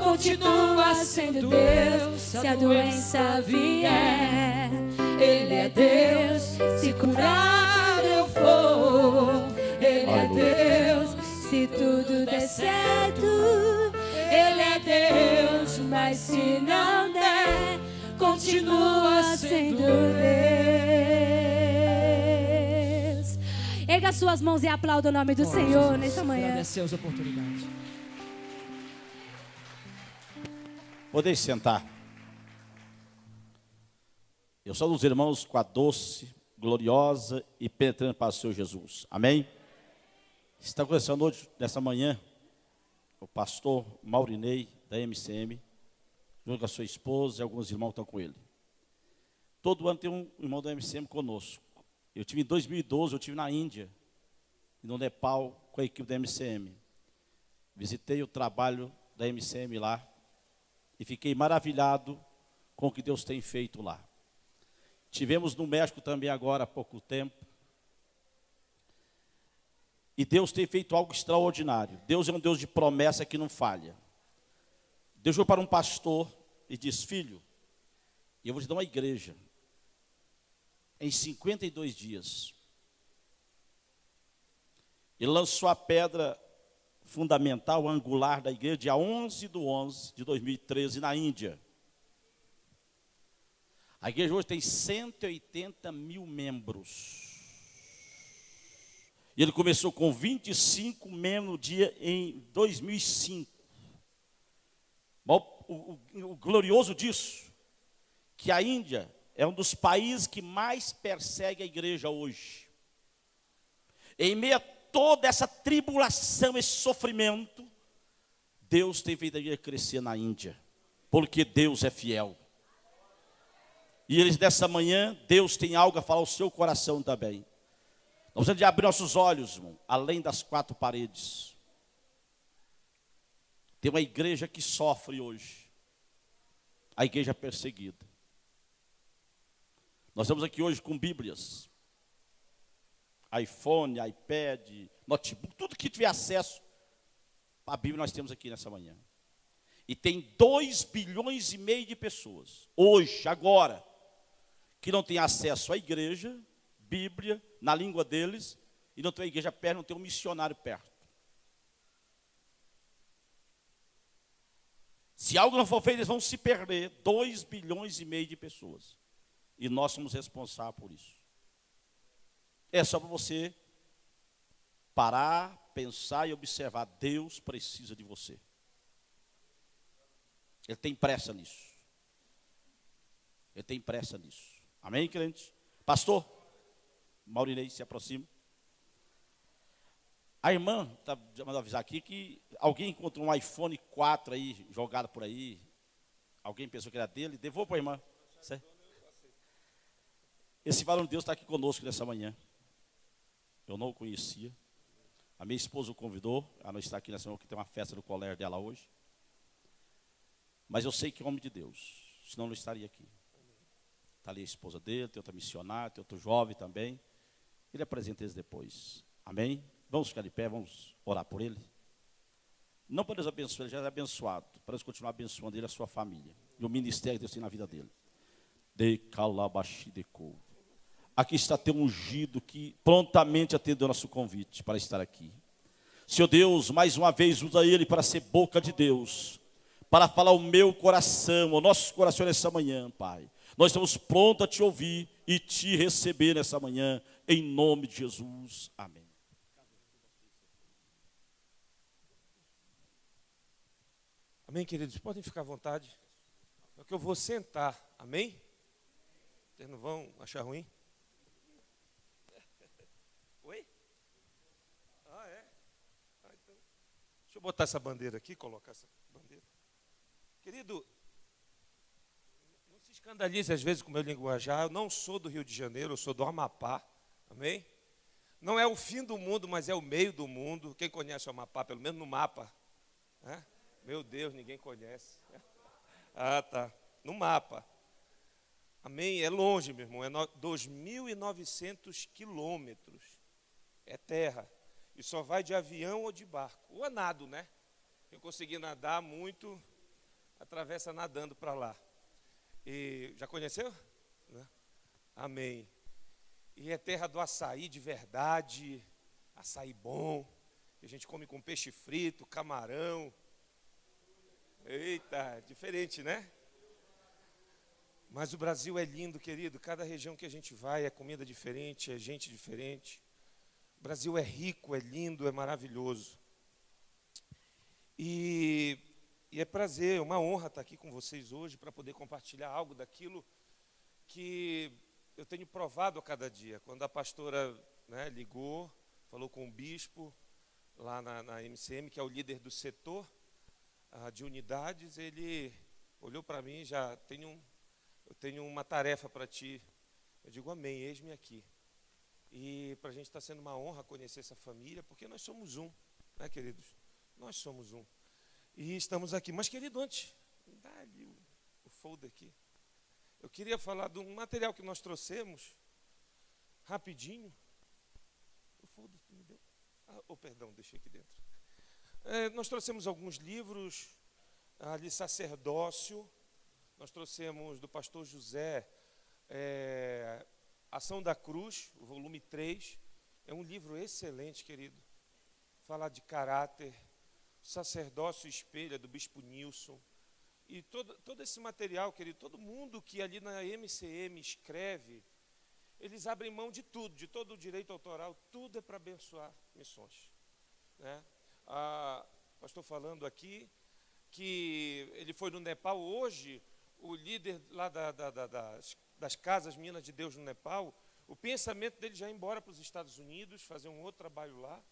Continua sendo Deus, se a doença vier. Ele é Deus, se curar eu for. Ele é Deus, se tudo der certo. Ele é Deus, mas se não der, continua sendo Deus. Erga suas mãos e aplauda o nome do Senhor nessa manhã. Agradecer as oportunidades. Podem sentar. Eu saúdo os irmãos com a doce, gloriosa e penetrante paz do Senhor Jesus. Amém? Está conversando hoje, nessa manhã, o pastor Maurinei, da MCM, junto com a sua esposa e alguns irmãos estão com ele. Todo ano tem um irmão da MCM conosco. Eu tive em 2012, eu tive na Índia, no Nepal, com a equipe da MCM. Visitei o trabalho da MCM lá. E fiquei maravilhado com o que Deus tem feito lá. Tivemos no México também agora há pouco tempo. E Deus tem feito algo extraordinário. Deus é um Deus de promessa que não falha. Deus foi para um pastor e disse: filho, eu vou te dar uma igreja em 52 dias. Ele lançou a pedra fundamental, angular da igreja, dia 11/11/2013, na Índia. A igreja hoje tem 180 mil membros. E ele começou com 25 membros no dia em 2005. O glorioso disso, que a Índia é um dos países que mais persegue a igreja hoje. Em meio a toda essa tribulação, esse sofrimento, Deus tem feito a igreja crescer na Índia, porque Deus é fiel. E eles, nessa manhã, Deus tem algo a falar ao seu coração também. Nós precisamos de abrir nossos olhos, irmão, além das quatro paredes. Tem uma igreja que sofre hoje, a igreja perseguida. Nós estamos aqui hoje com Bíblias, iPhone, iPad, notebook, tudo que tiver acesso à Bíblia nós temos aqui nessa manhã. E tem 2,5 bilhões de pessoas, hoje, agora, que não tem acesso à igreja, Bíblia, na língua deles, e não tem a igreja perto, não tem um missionário perto. Se algo não for feito, eles vão se perder, 2,5 bilhões de pessoas. E nós somos responsáveis por isso. É só para você parar, pensar e observar. Deus precisa de você. Ele tem pressa nisso. Ele tem pressa nisso. Amém, crente? Pastor, Maurinei, se aproxima. A irmã está mandando avisar aqui que alguém encontrou um iPhone 4 aí, jogado por aí. Alguém pensou que era dele. Devolva para a irmã. Certo? Esse varão de Deus está aqui conosco nessa manhã. Eu não o conhecia. A minha esposa o convidou. Ela não está aqui nessa manhã, porque tem uma festa no colégio dela hoje. Mas eu sei que é homem de Deus. Senão não estaria aqui. Está ali a esposa dele, tem outra missionária, tem outro jovem também. Ele apresenta eles depois. Amém? Vamos ficar de pé, vamos orar por ele. Não para Deus abençoar, ele já é abençoado. Para Deus continuar abençoando ele e a sua família. E o ministério que Deus tem na vida dele. De calabaxi de couve. Aqui está teu ungido que prontamente atendeu nosso convite para estar aqui. Senhor Deus, mais uma vez usa ele para ser boca de Deus, para falar o meu coração, o nosso coração nessa manhã, Pai. Nós estamos prontos a te ouvir e te receber nessa manhã, em nome de Jesus. Amém. Amém, queridos? Podem ficar à vontade. É que eu vou sentar, amém? Vocês não vão achar ruim? Oi? Ah, é? Então, deixa eu botar essa bandeira aqui, colocar essa bandeira. Querido, não se escandalize às vezes com o meu linguajar. Eu não sou do Rio de Janeiro, eu sou do Amapá, amém? Não é o fim do mundo, mas é o meio do mundo. Quem conhece o Amapá, pelo menos no mapa? É? Meu Deus, ninguém conhece. Ah, tá. No mapa. Amém? É longe, meu irmão. É 2.900 quilômetros. É terra. E só vai de avião ou de barco. Ou a nado, né? Quem conseguir nadar muito, atravessa nadando para lá. E já conheceu? Né? Amém. E é terra do açaí de verdade. Açaí bom. Que a gente come com peixe frito, camarão. Eita, diferente, né? Mas o Brasil é lindo, querido. Cada região que a gente vai é comida diferente, é gente diferente. O Brasil é rico, é lindo, é maravilhoso. E é prazer, é uma honra estar aqui com vocês hoje para poder compartilhar algo daquilo que eu tenho provado a cada dia. Quando a pastora, né, ligou, falou com o bispo lá na MCM, que é o líder do setor de unidades, ele olhou para mim, eu tenho uma tarefa para ti. Eu digo, amém, eis-me aqui. E para a gente está sendo uma honra conhecer essa família, porque nós somos um, né, queridos? Nós somos um. E estamos aqui. Mas, querido, antes, dá ali o folder aqui. Eu queria falar de um material que nós trouxemos, rapidinho. O folder que me deu. Perdão, deixei aqui dentro. Nós trouxemos alguns livros, ali, Sacerdócio. Nós trouxemos do pastor José, Ação da Cruz, o volume 3. É um livro excelente, querido. Fala de caráter. Sacerdócio Espelha, do bispo Nilson. E todo esse material, querido, todo mundo que ali na MCM escreve, eles abrem mão de tudo, de todo o direito autoral, tudo é para abençoar missões. Né? Pastor falando aqui que ele foi no Nepal hoje, o líder lá das casas Minas de Deus no Nepal, o pensamento dele já é ir embora para os Estados Unidos, fazer um outro trabalho lá,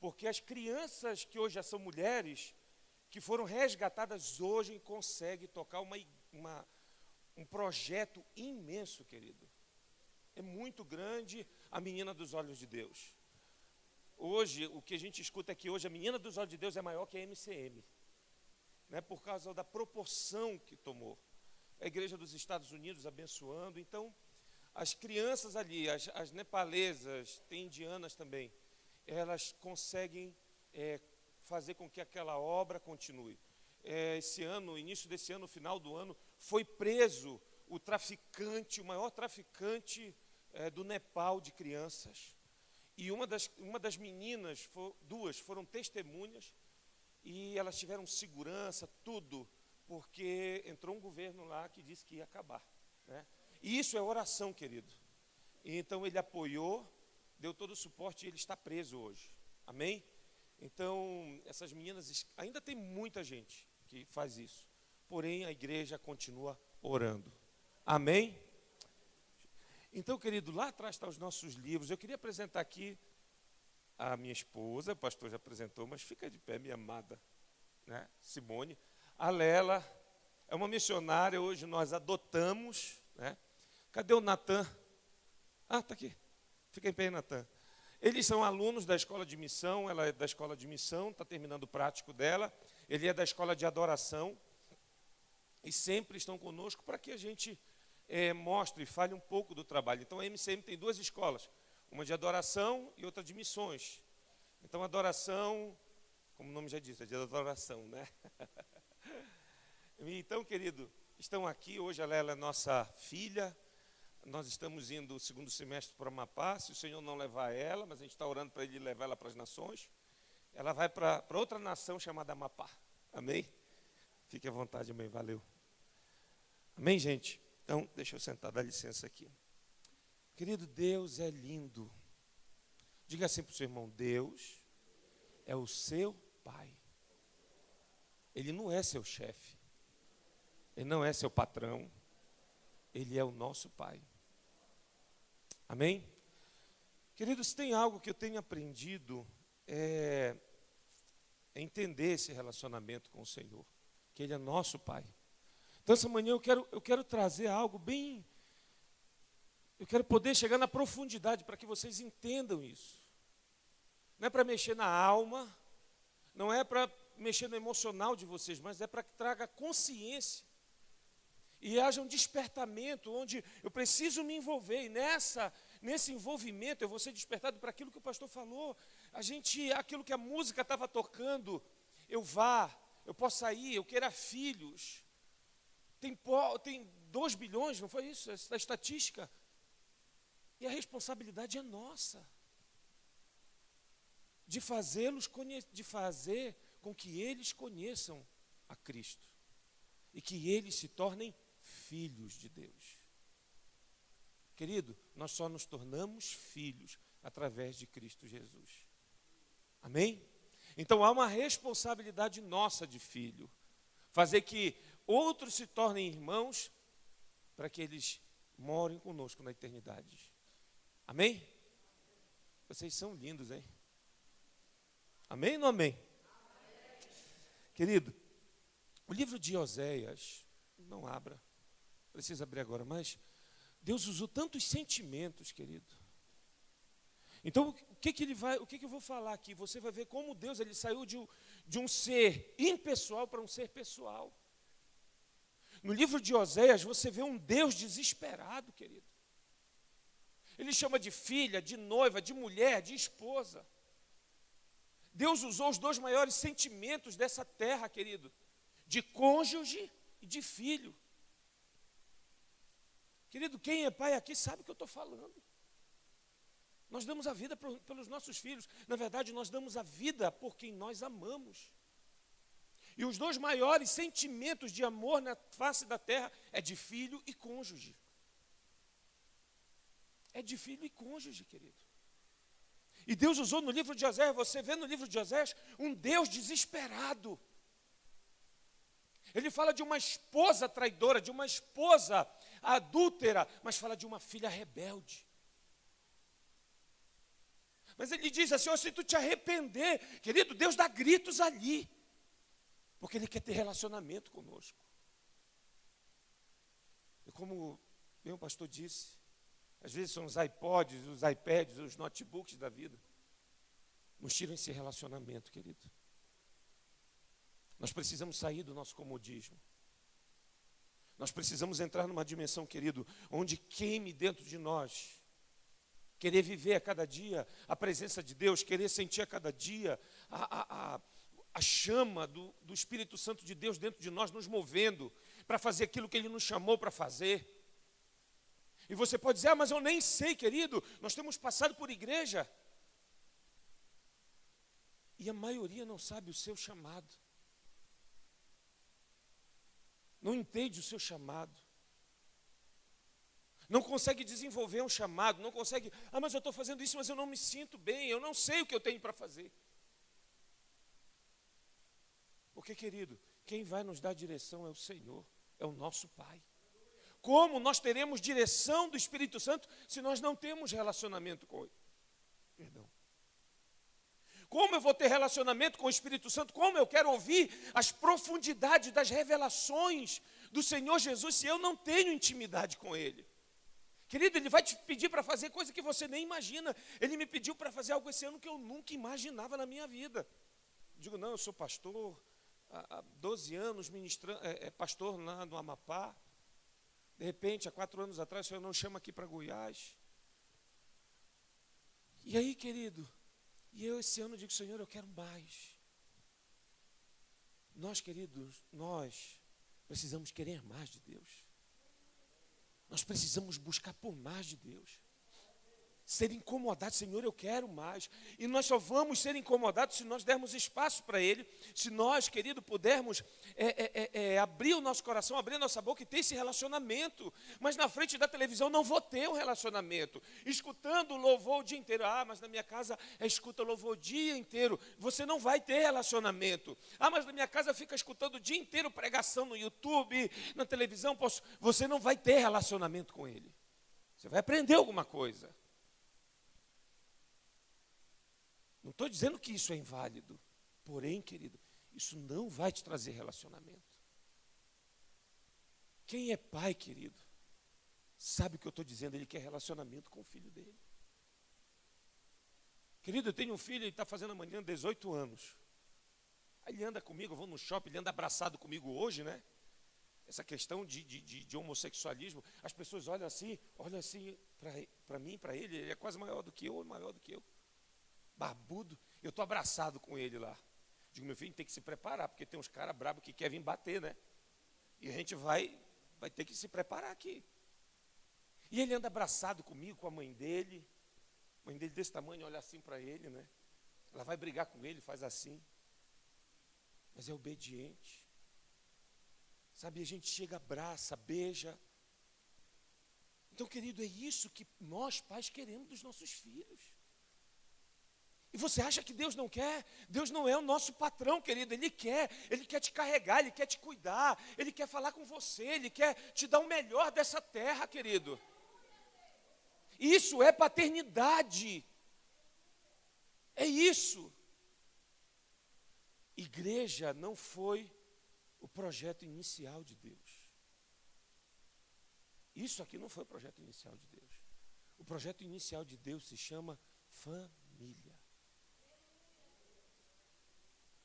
porque as crianças que hoje já são mulheres, que foram resgatadas hoje, conseguem tocar um projeto imenso, querido. É muito grande a menina dos olhos de Deus. Hoje, o que a gente escuta é que hoje a menina dos olhos de Deus é maior que a MCM. Né, por causa da proporção que tomou. A igreja dos Estados Unidos abençoando. Então, as crianças ali, as nepalesas, tem indianas também, elas conseguem fazer com que aquela obra continue. Esse ano, início desse ano, final do ano, foi preso o traficante, o maior traficante do Nepal de crianças. E uma das meninas, duas, foram testemunhas, e elas tiveram segurança, tudo, porque entrou um governo lá que disse que ia acabar. Né? E isso é oração, querido. E então ele apoiou, deu todo o suporte e ele está preso hoje. Amém? Então, essas meninas, ainda tem muita gente que faz isso. Porém, a igreja continua orando. Amém? Então, querido, lá atrás estão os nossos livros. Eu queria apresentar aqui a minha esposa, o pastor já apresentou, mas fica de pé, minha amada, né? Simone. A Lela é uma missionária, hoje nós adotamos, né? Cadê o Natan? Está aqui. Fica em pé aí, Natan. Eles são alunos da escola de missão, ela é da escola de missão, está terminando o prático dela. Ele é da escola de adoração. E sempre estão conosco para que a gente mostre e fale um pouco do trabalho. Então, a MCM tem duas escolas, uma de adoração e outra de missões. Então, adoração, como o nome já diz, é de adoração, né? Então, querido, estão aqui, hoje ela é nossa filha, nós estamos indo o segundo semestre para o Amapá, se o Senhor não levar ela, mas a gente está orando para Ele levar ela para as nações, ela vai para outra nação chamada Amapá, amém? Fique à vontade, amém, valeu. Amém, gente? Então, deixa eu sentar, dá licença aqui. Querido, Deus é lindo. Diga assim para o seu irmão, Deus é o seu Pai. Ele não é seu chefe. Ele não é seu patrão. Ele é o nosso Pai. Amém? Queridos, tem algo que eu tenho aprendido, é entender esse relacionamento com o Senhor, que Ele é nosso Pai. Então, essa manhã eu quero trazer algo bem... Eu quero poder chegar na profundidade para que vocês entendam isso. Não é para mexer na alma, não é para mexer no emocional de vocês, mas é para que traga consciência e haja um despertamento onde eu preciso me envolver. E nesse envolvimento eu vou ser despertado para aquilo que o pastor falou. Aquilo que a música estava tocando, eu posso sair, eu quero filhos. Tem 2 bilhões, não foi isso? Essa estatística. E a responsabilidade é nossa. De fazer com que eles conheçam a Cristo. E que eles se tornem filhos de Deus. Querido, nós só nos tornamos filhos através de Cristo Jesus. Amém? Então há uma responsabilidade nossa de filho. Fazer que outros se tornem irmãos para que eles morem conosco na eternidade. Amém? Vocês são lindos, hein? Amém ou não amém? Amém? Querido, o livro de Oséias, não abra, precisa abrir agora, mas Deus usou tantos sentimentos, querido. Então, o que eu vou falar aqui? Você vai ver como Deus ele saiu de um ser impessoal para um ser pessoal. No livro de Oséias, você vê um Deus desesperado, querido. Ele chama de filha, de noiva, de mulher, de esposa. Deus usou os 2 maiores sentimentos dessa terra, querido, de cônjuge e de filho. Querido, quem é pai aqui sabe o que eu estou falando. Nós damos a vida pelos nossos filhos. Na verdade, nós damos a vida por quem nós amamos. E os 2 maiores sentimentos de amor na face da terra é de filho e cônjuge. É de filho e cônjuge, querido. E Deus usou no livro de Oséias, você vê no livro de Oséias, um Deus desesperado. Ele fala de uma esposa traidora, de uma esposa adúltera, mas fala de uma filha rebelde. Mas ele diz assim, se tu te arrepender, querido, Deus dá gritos ali. Porque Ele quer ter relacionamento conosco. E como bem o pastor disse, às vezes são os iPods, os iPads, os notebooks da vida. Nos tiram esse relacionamento, querido. Nós precisamos sair do nosso comodismo. Nós precisamos entrar numa dimensão, querido, onde queime dentro de nós. Querer viver a cada dia a presença de Deus, querer sentir a cada dia a chama do Espírito Santo de Deus dentro de nós, nos movendo para fazer aquilo que Ele nos chamou para fazer. E você pode dizer, mas eu nem sei, querido, nós temos passado por igreja. E a maioria não sabe o seu chamado. Não entende o seu chamado. Não consegue desenvolver um chamado, não consegue, mas eu estou fazendo isso, mas eu não me sinto bem, eu não sei o que eu tenho para fazer. Porque, querido, quem vai nos dar direção é o Senhor, é o nosso Pai. Como nós teremos direção do Espírito Santo se nós não temos relacionamento com Ele? Perdão. Como eu vou ter relacionamento com o Espírito Santo? Como eu quero ouvir as profundidades das revelações do Senhor Jesus se eu não tenho intimidade com Ele? Querido, Ele vai te pedir para fazer coisa que você nem imagina. Ele me pediu para fazer algo esse ano que eu nunca imaginava na minha vida. Digo, não, eu sou pastor, há 12 anos ministrando, pastor lá no Amapá. De repente, há 4 anos atrás, o Senhor não chama aqui para Goiás. E aí, querido, e eu esse ano digo, Senhor, eu quero mais. Nós, queridos, nós precisamos querer mais de Deus. Nós precisamos buscar por mais de Deus. ser incomodados. Senhor, eu quero mais. E nós só vamos ser incomodados se nós dermos espaço para Ele, se nós, querido, pudermos abrir o nosso coração, abrir a nossa boca e ter esse relacionamento. Mas na frente da televisão não vou ter um relacionamento. Escutando o louvor o dia inteiro. Mas na minha casa escuta louvor o dia inteiro. Você não vai ter relacionamento. Mas na minha casa fica escutando o dia inteiro pregação no YouTube, na televisão. Você não vai ter relacionamento com Ele. Você vai aprender alguma coisa. Não estou dizendo que isso é inválido. Porém, querido, isso não vai te trazer relacionamento. Quem é pai, querido, sabe o que eu estou dizendo. Ele quer relacionamento com o filho dele. Querido, eu tenho um filho, ele está fazendo amanhã 18 anos. Aí ele anda comigo, eu vou no shopping, ele anda abraçado comigo hoje, né? Essa questão de homossexualismo, as pessoas olham assim para mim, para ele é quase maior do que eu. Barbudo, eu estou abraçado com ele lá. Digo, meu filho, tem que se preparar, porque tem uns caras brabos que querem vir bater, né? E a gente vai ter que se preparar aqui. E ele anda abraçado comigo, com a mãe dele desse tamanho, olha assim para ele, né? Ela vai brigar com ele, faz assim. Mas é obediente. Sabe, a gente chega, abraça, beija. Então, querido, é isso que nós, pais, queremos dos nossos filhos. E você acha que Deus não quer? Deus não é o nosso patrão, querido. Ele quer te carregar, Ele quer te cuidar, Ele quer falar com você, Ele quer te dar o melhor dessa terra, querido. Isso é paternidade. É isso. Igreja não foi o projeto inicial de Deus. Isso aqui não foi o projeto inicial de Deus. O projeto inicial de Deus se chama família.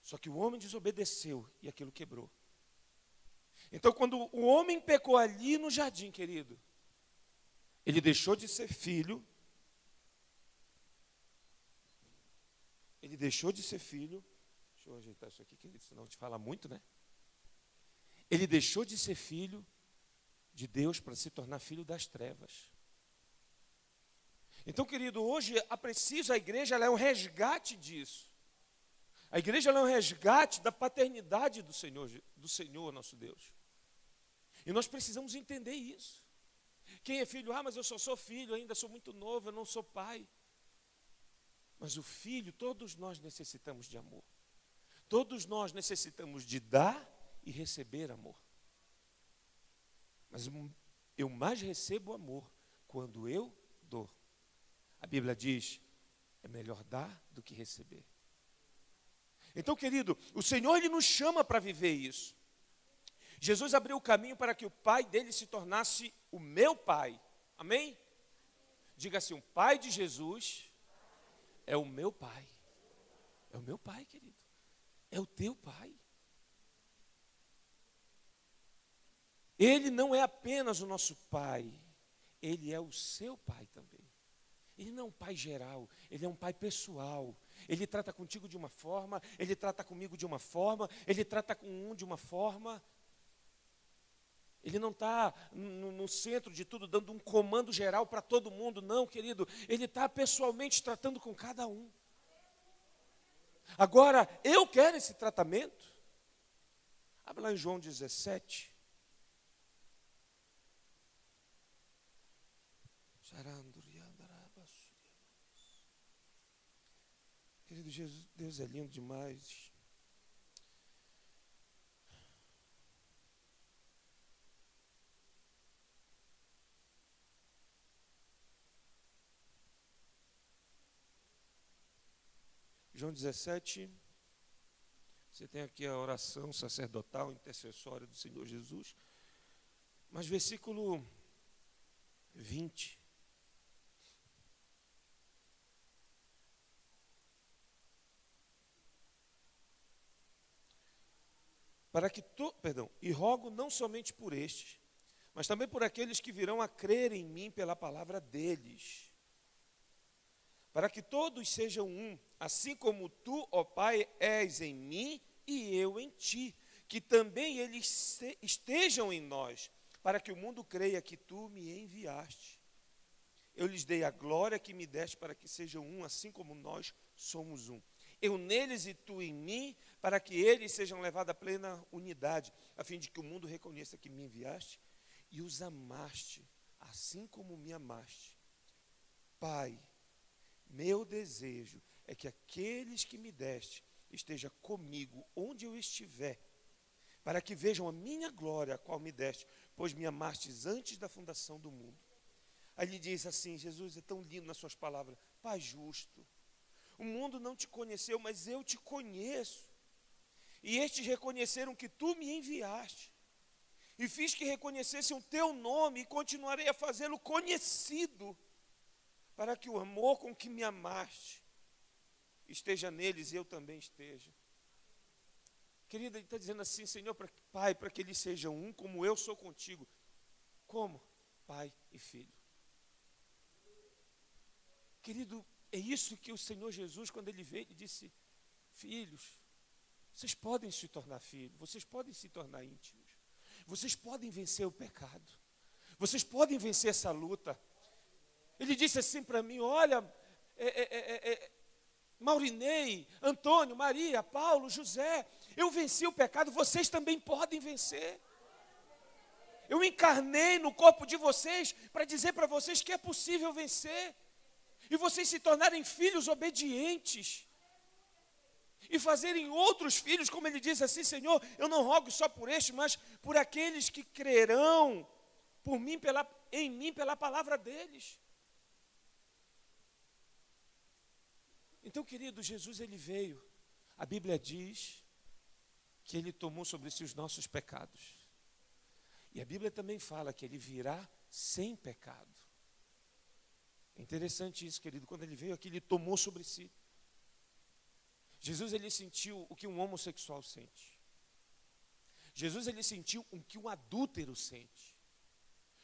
Só que o homem desobedeceu e aquilo quebrou. Então, quando o homem pecou ali no jardim, querido, ele deixou de ser filho. Deixa eu ajeitar isso aqui, querido, senão te fala muito, né? Ele deixou de ser filho de Deus para se tornar filho das trevas. Então, querido, hoje a igreja ela é um resgate disso. A igreja ela é um resgate da paternidade do Senhor nosso Deus. E nós precisamos entender isso. Quem é filho? Mas eu só sou filho, ainda sou muito novo, eu não sou pai. Mas o filho, todos nós necessitamos de amor. Todos nós necessitamos de dar e receber amor. Mas eu mais recebo amor quando eu dou. A Bíblia diz, é melhor dar do que receber. Então, querido, o Senhor Ele nos chama para viver isso. Jesus abriu o caminho para que o pai dele se tornasse o meu pai. Amém? Diga assim, o pai de Jesus é o meu pai. É o meu pai, querido. É o teu pai. Ele não é apenas o nosso pai, ele é o seu pai também. Ele não é um pai geral, ele é um pai pessoal. Ele trata contigo de uma forma, ele trata comigo de uma forma, ele trata com um de uma forma. Ele não está no centro de tudo, dando um comando geral para todo mundo, não, querido. Ele está pessoalmente tratando com cada um. Agora, eu quero esse tratamento. Abre lá em João 17. Querido Jesus, Deus é lindo demais. João 17, você tem aqui a oração sacerdotal, intercessória do Senhor Jesus. Mas versículo 20. E rogo não somente por estes, mas também por aqueles que virão a crer em mim pela palavra deles, para que todos sejam um, assim como tu, ó Pai, és em mim e eu em ti, que também eles estejam em nós, para que o mundo creia que tu me enviaste. eu lhes dei a glória que me deste para que sejam um, assim como nós somos um. Eu neles e tu em mim, para que eles sejam levados à plena unidade, a fim de que o mundo reconheça que me enviaste e os amaste, assim como me amaste. Pai, meu desejo é que aqueles que me deste estejam comigo onde eu estiver, para que vejam a minha glória, a qual me deste, pois me amastes antes da fundação do mundo. Aí ele diz assim, Jesus é tão lindo nas suas palavras, Pai justo, o mundo não te conheceu, mas eu te conheço. E estes reconheceram que tu me enviaste. E fiz que reconhecessem o teu nome e continuarei a fazê-lo conhecido, para que o amor com que me amaste esteja neles e eu também esteja. Querida, ele está dizendo assim, Senhor, Pai, para que eles sejam um como eu sou contigo. Como? Pai e filho. Querido, é isso que o Senhor Jesus, quando ele veio, ele disse, filhos, vocês podem se tornar filhos, vocês podem se tornar íntimos, vocês podem vencer o pecado, vocês podem vencer essa luta. Ele disse assim para mim, olha, Maurinei, Antônio, Maria, Paulo, José, eu venci o pecado, vocês também podem vencer. Eu encarnei no corpo de vocês para dizer para vocês que é possível vencer. E vocês se tornarem filhos obedientes. E fazerem outros filhos, como ele diz assim, Senhor, eu não rogo só por este, mas por aqueles que crerão por mim, em mim, pela palavra deles. Então, querido, Jesus ele veio. A Bíblia diz que ele tomou sobre si os nossos pecados. E a Bíblia também fala que ele virá sem pecado. É interessante isso, querido. Quando ele veio aqui, ele tomou sobre si. Jesus, ele sentiu o que um homossexual sente. Jesus, ele sentiu o que um adúltero sente.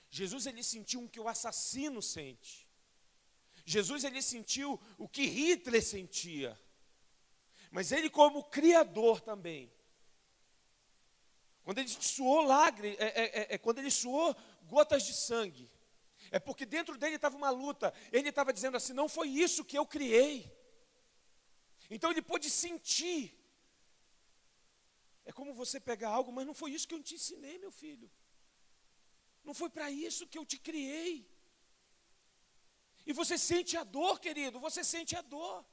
Jesus, ele sentiu o que o assassino sente. Jesus, ele sentiu o que Hitler sentia. Mas ele, como criador também, quando ele suou lágrimas, quando ele suou gotas de sangue, é porque dentro dele estava uma luta. Ele estava dizendo assim, não foi isso que eu criei. Então ele pôde sentir. É como você pegar algo, mas não foi isso que eu te ensinei, meu filho. Não foi para isso que eu te criei. E você sente a dor, querido, você sente a dor.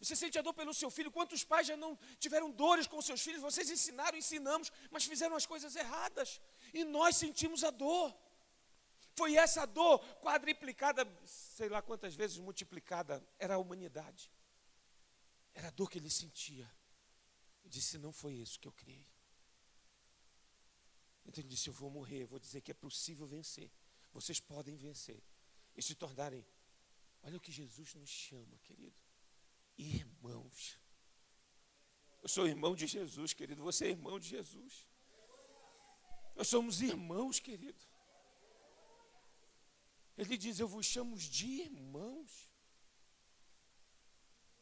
Você sente a dor pelo seu filho. Quantos pais já não tiveram dores com seus filhos? Vocês ensinaram, ensinamos, mas fizeram as coisas erradas. E nós sentimos a dor. Foi essa dor quadriplicada, sei lá quantas vezes multiplicada, era a humanidade. Era a dor que ele sentia. Ele disse, não foi isso que eu criei. Então ele disse, eu vou morrer, eu vou dizer que é possível vencer. Vocês podem vencer. E se tornarem, olha o que Jesus nos chama, querido. Irmãos. Eu sou irmão de Jesus, querido. Você é irmão de Jesus. Nós somos irmãos, querido. Ele diz, eu vos chamo de irmãos.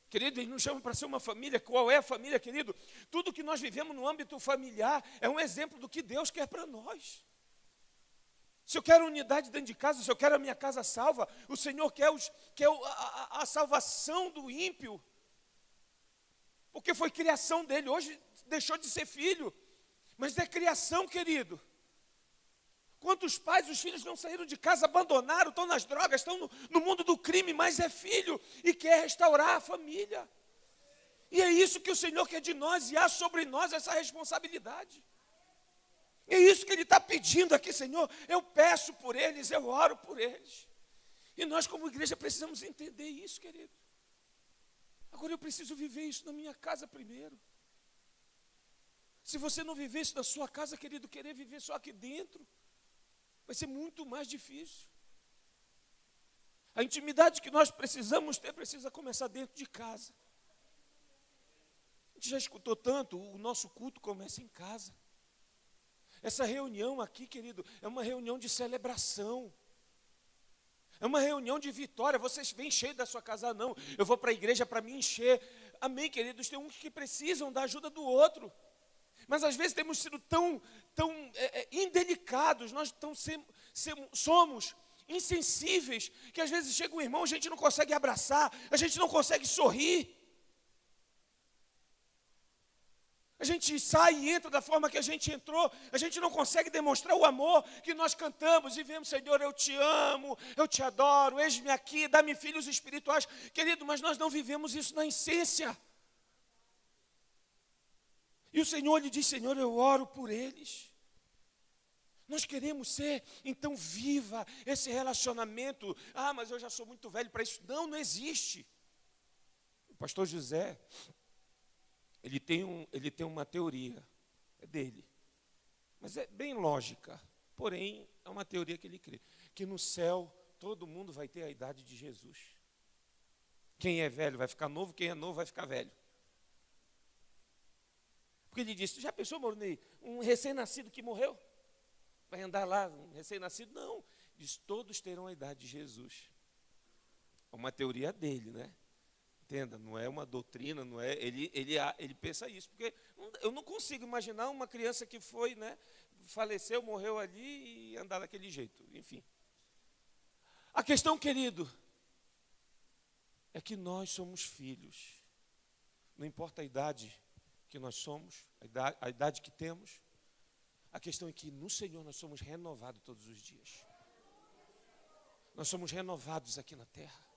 Querido, ele nos chama para ser uma família. Qual é a família, querido? Tudo que nós vivemos no âmbito familiar é um exemplo do que Deus quer para nós. Se eu quero unidade dentro de casa, se eu quero a minha casa salva, o Senhor quer a salvação do ímpio. Porque foi criação dele. Hoje deixou de ser filho. Mas é criação, querido. Quantos pais, os filhos não saíram de casa, abandonaram, estão nas drogas, estão no mundo do crime, mas é filho e quer restaurar a família. E é isso que o Senhor quer de nós, e há sobre nós essa responsabilidade. É isso que Ele está pedindo aqui, Senhor. Eu peço por eles, eu oro por eles. E nós como igreja precisamos entender isso, querido. Agora eu preciso viver isso na minha casa primeiro. Se você não viver isso na sua casa, querido, querer viver só aqui dentro, vai ser muito mais difícil. A intimidade que nós precisamos ter precisa começar dentro de casa. A gente já escutou tanto, o nosso culto começa em casa. Essa reunião aqui, querido, é uma reunião de celebração. É uma reunião de vitória. Vocês vêm cheios da sua casa, não. Eu vou para a igreja para me encher. Amém, queridos? Tem uns que precisam da ajuda do outro. Mas às vezes temos sido tão indelicados. Nós somos insensíveis, que às vezes chega um irmão, a gente não consegue abraçar, a gente não consegue sorrir. A gente sai e entra da forma que a gente entrou, a gente não consegue demonstrar o amor que nós cantamos e vemos, Senhor, eu te amo, eu te adoro, eis-me aqui, dá-me filhos espirituais. Querido, mas nós não vivemos isso na essência. E o Senhor lhe diz, Senhor, eu oro por eles. Nós queremos ser, então viva esse relacionamento. Ah, mas eu já sou muito velho para isso. Não, não existe. O pastor José, ele tem uma teoria, é dele. Mas é bem lógica, porém é uma teoria que ele crê. Que no céu todo mundo vai ter a idade de Jesus. Quem é velho vai ficar novo, quem é novo vai ficar velho. Porque ele disse, já pensou, Mornei, um recém-nascido que morreu? Vai andar lá, um recém-nascido? Não, diz, todos terão a idade de Jesus. É uma teoria dele, né? Entenda, não é uma doutrina, não é, ele pensa isso, porque eu não consigo imaginar uma criança que foi, né, faleceu, morreu ali e andar daquele jeito, enfim. A questão, querido, é que nós somos filhos, não importa a idade que nós somos, a idade que temos, a questão é que no Senhor nós somos renovados todos os dias. Nós somos renovados aqui na terra.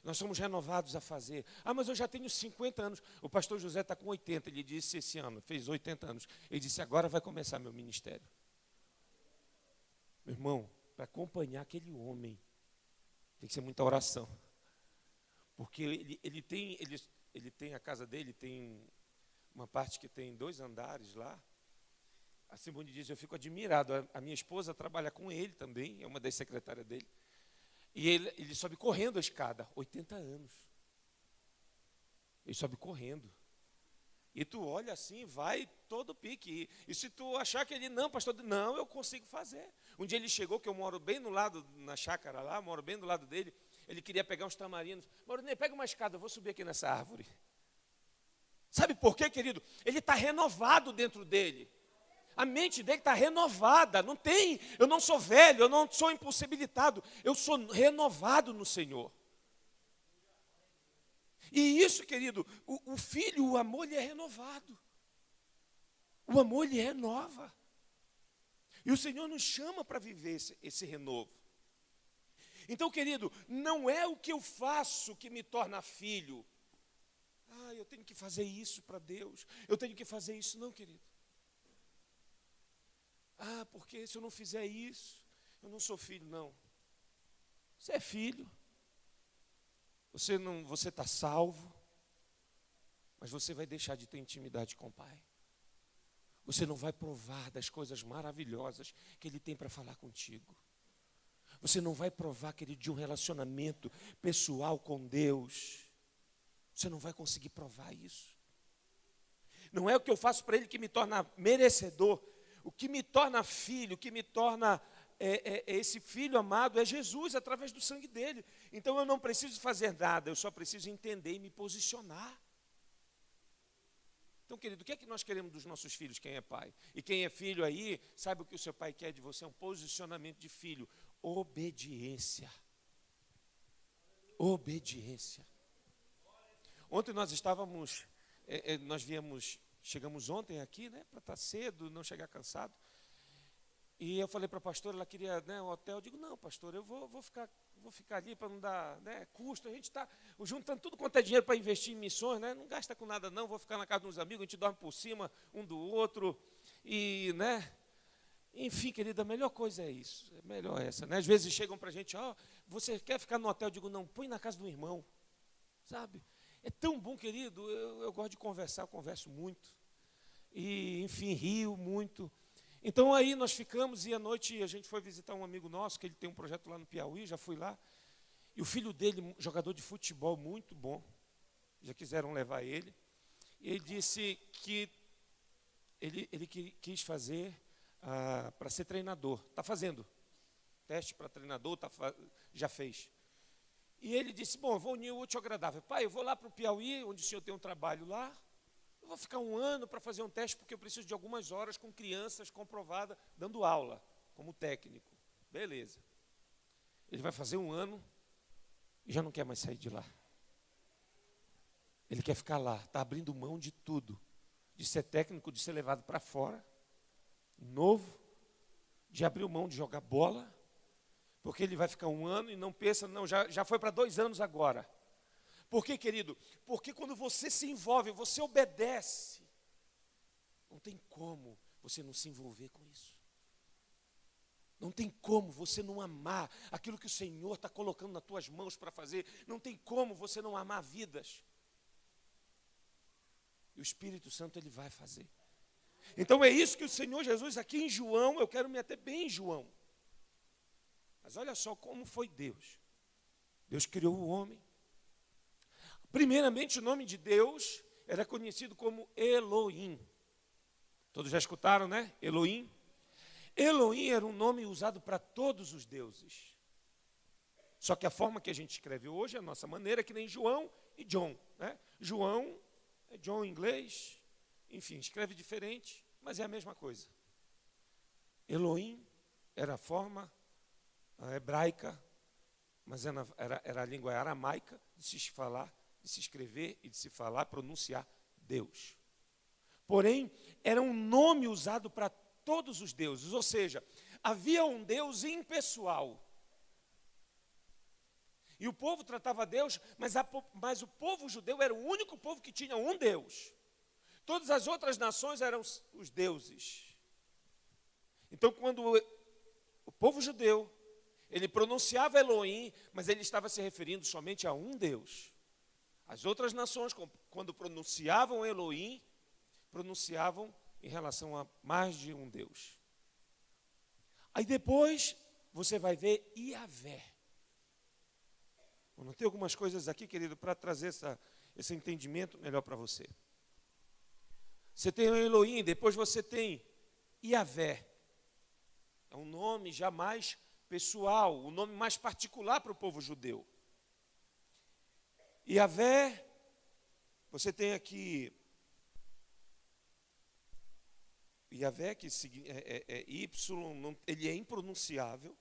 Nós somos renovados a fazer. Ah, mas eu já tenho 50 anos. O pastor José está com 80, ele disse esse ano, fez 80 anos. Ele disse, agora vai começar meu ministério. Meu irmão, para acompanhar aquele homem, tem que ser muita oração. Porque ele tem a casa dele, tem uma parte que tem 2 andares lá. A Simone diz, eu fico admirado. A minha esposa trabalha com ele também, é uma das secretárias dele. E ele sobe correndo a escada, 80 anos. Ele sobe correndo. E tu olha assim, vai todo pique. E se tu achar que ele, não, pastor, não, eu consigo fazer. Um dia ele chegou, que eu moro bem no lado, na chácara lá, moro bem do lado dele. Ele queria pegar uns tamarindos. Maurine, pega uma escada, eu vou subir aqui nessa árvore. Sabe por quê, querido? Ele está renovado dentro dele. A mente dele está renovada, não tem, eu não sou velho, eu não sou impossibilitado, eu sou renovado no Senhor. E isso, querido, o filho, o amor, ele é renovado. O amor, ele renova. E o Senhor nos chama para viver esse renovo. Então, querido, não é o que eu faço que me torna filho. Ah, eu tenho que fazer isso para Deus, eu tenho que fazer isso, não, querido. Ah, porque se eu não fizer isso, eu não sou filho, não. Você é filho. Você está salvo, mas você vai deixar de ter intimidade com o Pai. Você não vai provar das coisas maravilhosas que Ele tem para falar contigo. Você não vai provar, querido, de um relacionamento pessoal com Deus. Você não vai conseguir provar isso. Não é o que eu faço para Ele que me torna merecedor. O que me torna filho, o que me torna esse filho amado é Jesus, através do sangue dele. Então eu não preciso fazer nada, eu só preciso entender e me posicionar. Então, querido, o que é que nós queremos dos nossos filhos, quem é pai? E quem é filho aí, sabe o que o seu pai quer de você? É um posicionamento de filho. Obediência. Obediência. Ontem nós estávamos, chegamos ontem aqui, né, para estar cedo, não chegar cansado. E eu falei para a pastora, ela queria, né, um hotel. Eu digo, não, pastor, eu vou ficar ali para não dar, né, custo. A gente está juntando tudo quanto é dinheiro para investir em missões, né, não gasta com nada não, vou ficar na casa de uns amigos, a gente dorme por cima um do outro. E, né, enfim, querida, a melhor coisa é isso, é melhor essa. Né? Às vezes chegam para a gente, você quer ficar no hotel? Eu digo, não, põe na casa do irmão, sabe? É tão bom, querido, eu gosto de conversar, eu converso muito. E, enfim, rio muito. Então aí nós ficamos e à noite a gente foi visitar um amigo nosso, que ele tem um projeto lá no Piauí, já fui lá. E o filho dele, jogador de futebol muito bom, já quiseram levar ele. E ele disse que ele quis fazer para ser treinador. Está fazendo teste para treinador, já fez. E ele disse, bom, eu vou unir o útil ao agradável. Pai, eu vou lá para o Piauí, onde o senhor tem um trabalho lá. Eu vou ficar 1 ano para fazer um teste, porque eu preciso de algumas horas com crianças comprovadas, dando aula, como técnico. Beleza. ele vai fazer 1 ano e já não quer mais sair de lá. Ele quer ficar lá, está abrindo mão de tudo, de ser técnico, de ser levado para fora, novo, de abrir mão de jogar bola, porque ele vai ficar 1 ano e não pensa, não, já foi para 2 anos agora. Por quê, querido? Porque quando você se envolve, você obedece, não tem como você não se envolver com isso. Não tem como você não amar aquilo que o Senhor está colocando nas tuas mãos para fazer. Não tem como você não amar vidas. E o Espírito Santo, ele vai fazer. Então é isso que o Senhor Jesus, aqui em João, eu quero me ater bem em João. Mas olha só como foi Deus. Deus criou o homem. Primeiramente, o nome de Deus era conhecido como Elohim. Todos já escutaram, né? Elohim. Elohim era um nome usado para todos os deuses. Só que a forma que a gente escreve hoje, a nossa maneira, é que nem João e John, né? João é John em inglês, enfim, escreve diferente, mas é a mesma coisa. Elohim era a forma hebraica, mas era a língua aramaica de se falar, de se escrever e de se falar, pronunciar Deus. Porém, era um nome usado para todos os deuses, ou seja, havia um Deus impessoal. E o povo tratava Deus, mas o povo judeu era o único povo que tinha um Deus. Todas as outras nações eram os deuses. Então, quando o povo judeu, ele pronunciava Elohim, mas ele estava se referindo somente a um Deus. As outras nações, quando pronunciavam Elohim, pronunciavam em relação a mais de um Deus. Aí depois você vai ver Yahvé. Eu notei algumas coisas aqui, querido, para trazer esse entendimento melhor para você. Você tem o Elohim, depois você tem Yahvé. É um nome já mais pessoal, um nome mais particular para o povo judeu. Yahvé, você tem aqui Yahvé, que é Y, ele é impronunciável.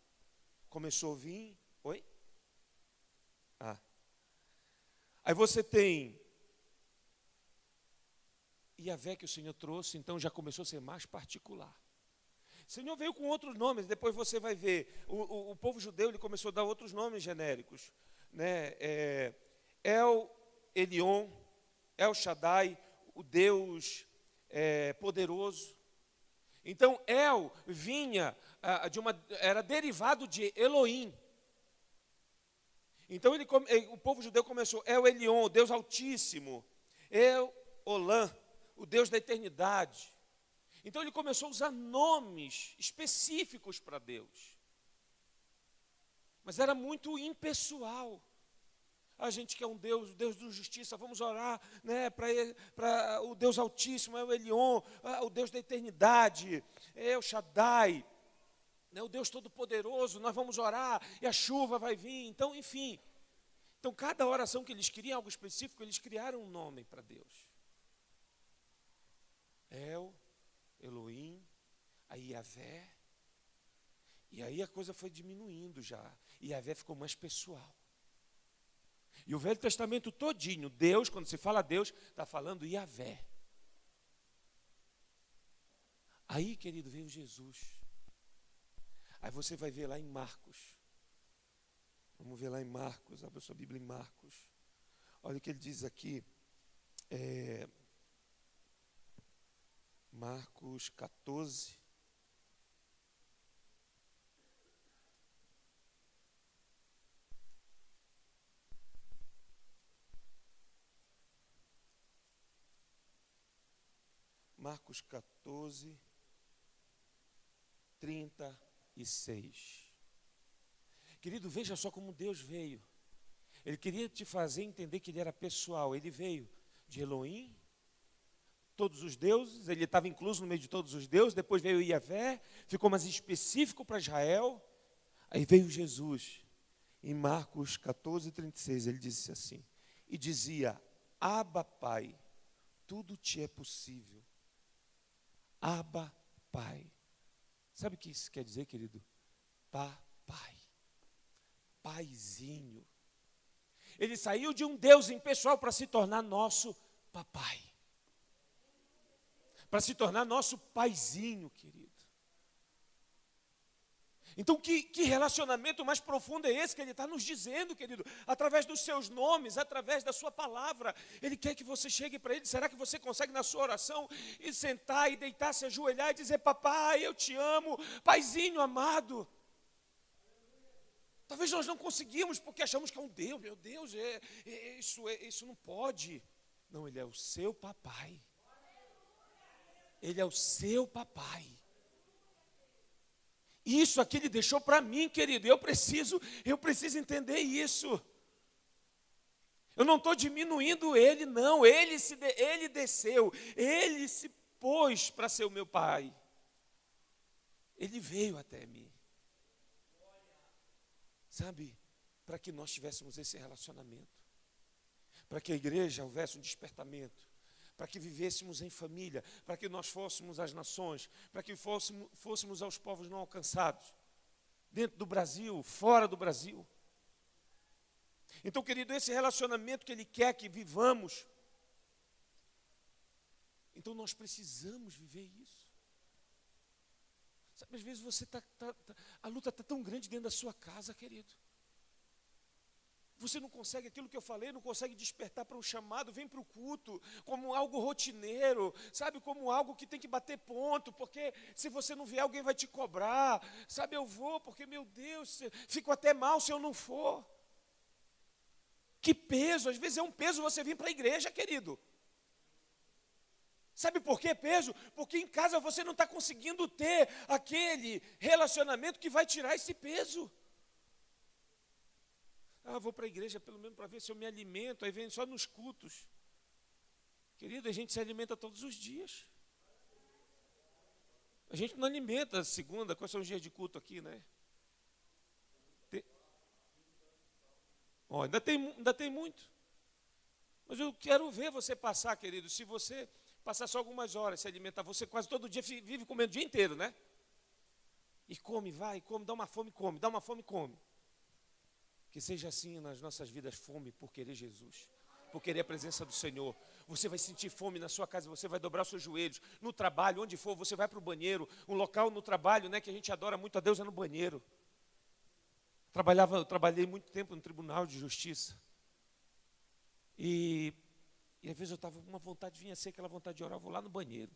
Começou a vir. Oi? Aí você tem Yahvé que o Senhor trouxe, então já começou a ser mais particular. O Senhor veio com outros nomes, depois você vai ver. O povo judeu, ele começou a dar outros nomes genéricos, né? El Elyon, El Shaddai, o Deus poderoso. Então, El vinha era derivado de Elohim. Então, o povo judeu começou, El Elyon, o Deus Altíssimo, El Olam, o Deus da eternidade. Então, ele começou a usar nomes específicos para Deus. Mas era muito impessoal. A gente quer um Deus, o Deus da justiça, vamos orar, né, para o Deus Altíssimo, é o Elion, o Deus da eternidade, é o Shaddai, né, o Deus Todo-Poderoso, nós vamos orar e a chuva vai vir, então, enfim. Então, cada oração que eles queriam, algo específico, eles criaram um nome para Deus. El, Elohim, aí Yahvé, e aí a coisa foi diminuindo já, e Yahvé ficou mais pessoal. E o Velho Testamento todinho, Deus, quando se fala Deus, está falando Yahvé. Aí, querido, veio Jesus. Aí você vai ver lá em Marcos. Vamos ver lá em Marcos, abra sua Bíblia em Marcos. Olha o que ele diz aqui. Marcos 14. Marcos 14, 36. Querido, veja só como Deus veio. Ele queria te fazer entender que ele era pessoal. Ele veio de Elohim, todos os deuses, ele estava incluso no meio de todos os deuses. Depois veio Yahvé, ficou mais específico para Israel. Aí veio Jesus. Em Marcos 14, 36, ele disse assim, e dizia, Abba, Pai, tudo te é possível. Abba, Pai. Sabe o que isso quer dizer, querido? Papai. paizinho. Ele saiu de um Deus impessoal para se tornar nosso papai. Para se tornar nosso paizinho, querido. Então, que relacionamento mais profundo é esse que Ele está nos dizendo, querido? Através dos seus nomes, através da sua palavra. Ele quer que você chegue para Ele. Será que você consegue na sua oração e sentar e deitar, se ajoelhar e dizer: papai, eu te amo, paizinho amado? Talvez nós não conseguimos porque achamos que é um Deus. Meu Deus, isso não pode. Não, Ele é o seu papai. Ele é o seu papai. Isso aqui Ele deixou para mim, querido. Eu preciso entender isso. Eu não estou diminuindo Ele, não. Ele desceu. Ele se pôs para ser o meu pai. Ele veio até mim. Sabe? Para que nós tivéssemos esse relacionamento. Para que a igreja houvesse um despertamento. Para que vivêssemos em família, para que nós fôssemos às nações, para que fôssemos aos povos não alcançados, dentro do Brasil, fora do Brasil. Então, querido, esse relacionamento que Ele quer que vivamos, então nós precisamos viver isso. Sabe, às vezes a luta está tão grande dentro da sua casa, querido. Você não consegue, aquilo que eu falei, não consegue despertar para um chamado, vem para o culto como algo rotineiro, sabe, como algo que tem que bater ponto, porque se você não vier, alguém vai te cobrar, sabe, eu vou, porque, meu Deus, fico até mal se eu não for. Que peso, às vezes é um peso você vir para a igreja, querido. Sabe por que peso? Porque em casa você não está conseguindo ter aquele relacionamento que vai tirar esse peso. Ah, vou para a igreja pelo menos para ver se eu me alimento, aí vem só nos cultos. Querido, a gente se alimenta todos os dias. A gente não alimenta segunda, quais são os dias de culto aqui, né? Ainda tem muito. Mas eu quero ver você passar, querido, se você passar só algumas horas, se alimentar, você quase todo dia vive comendo o dia inteiro, né? E come, dá uma fome, come. Que seja assim nas nossas vidas, fome por querer Jesus, por querer a presença do Senhor. Você vai sentir fome na sua casa, você vai dobrar os seus joelhos, no trabalho, onde for, você vai para o banheiro. Um local no trabalho, né, que a gente adora muito a Deus é no banheiro. Eu trabalhei muito tempo no Tribunal de Justiça. E às vezes eu estava com uma vontade, vinha ser aquela vontade de orar, eu vou lá no banheiro.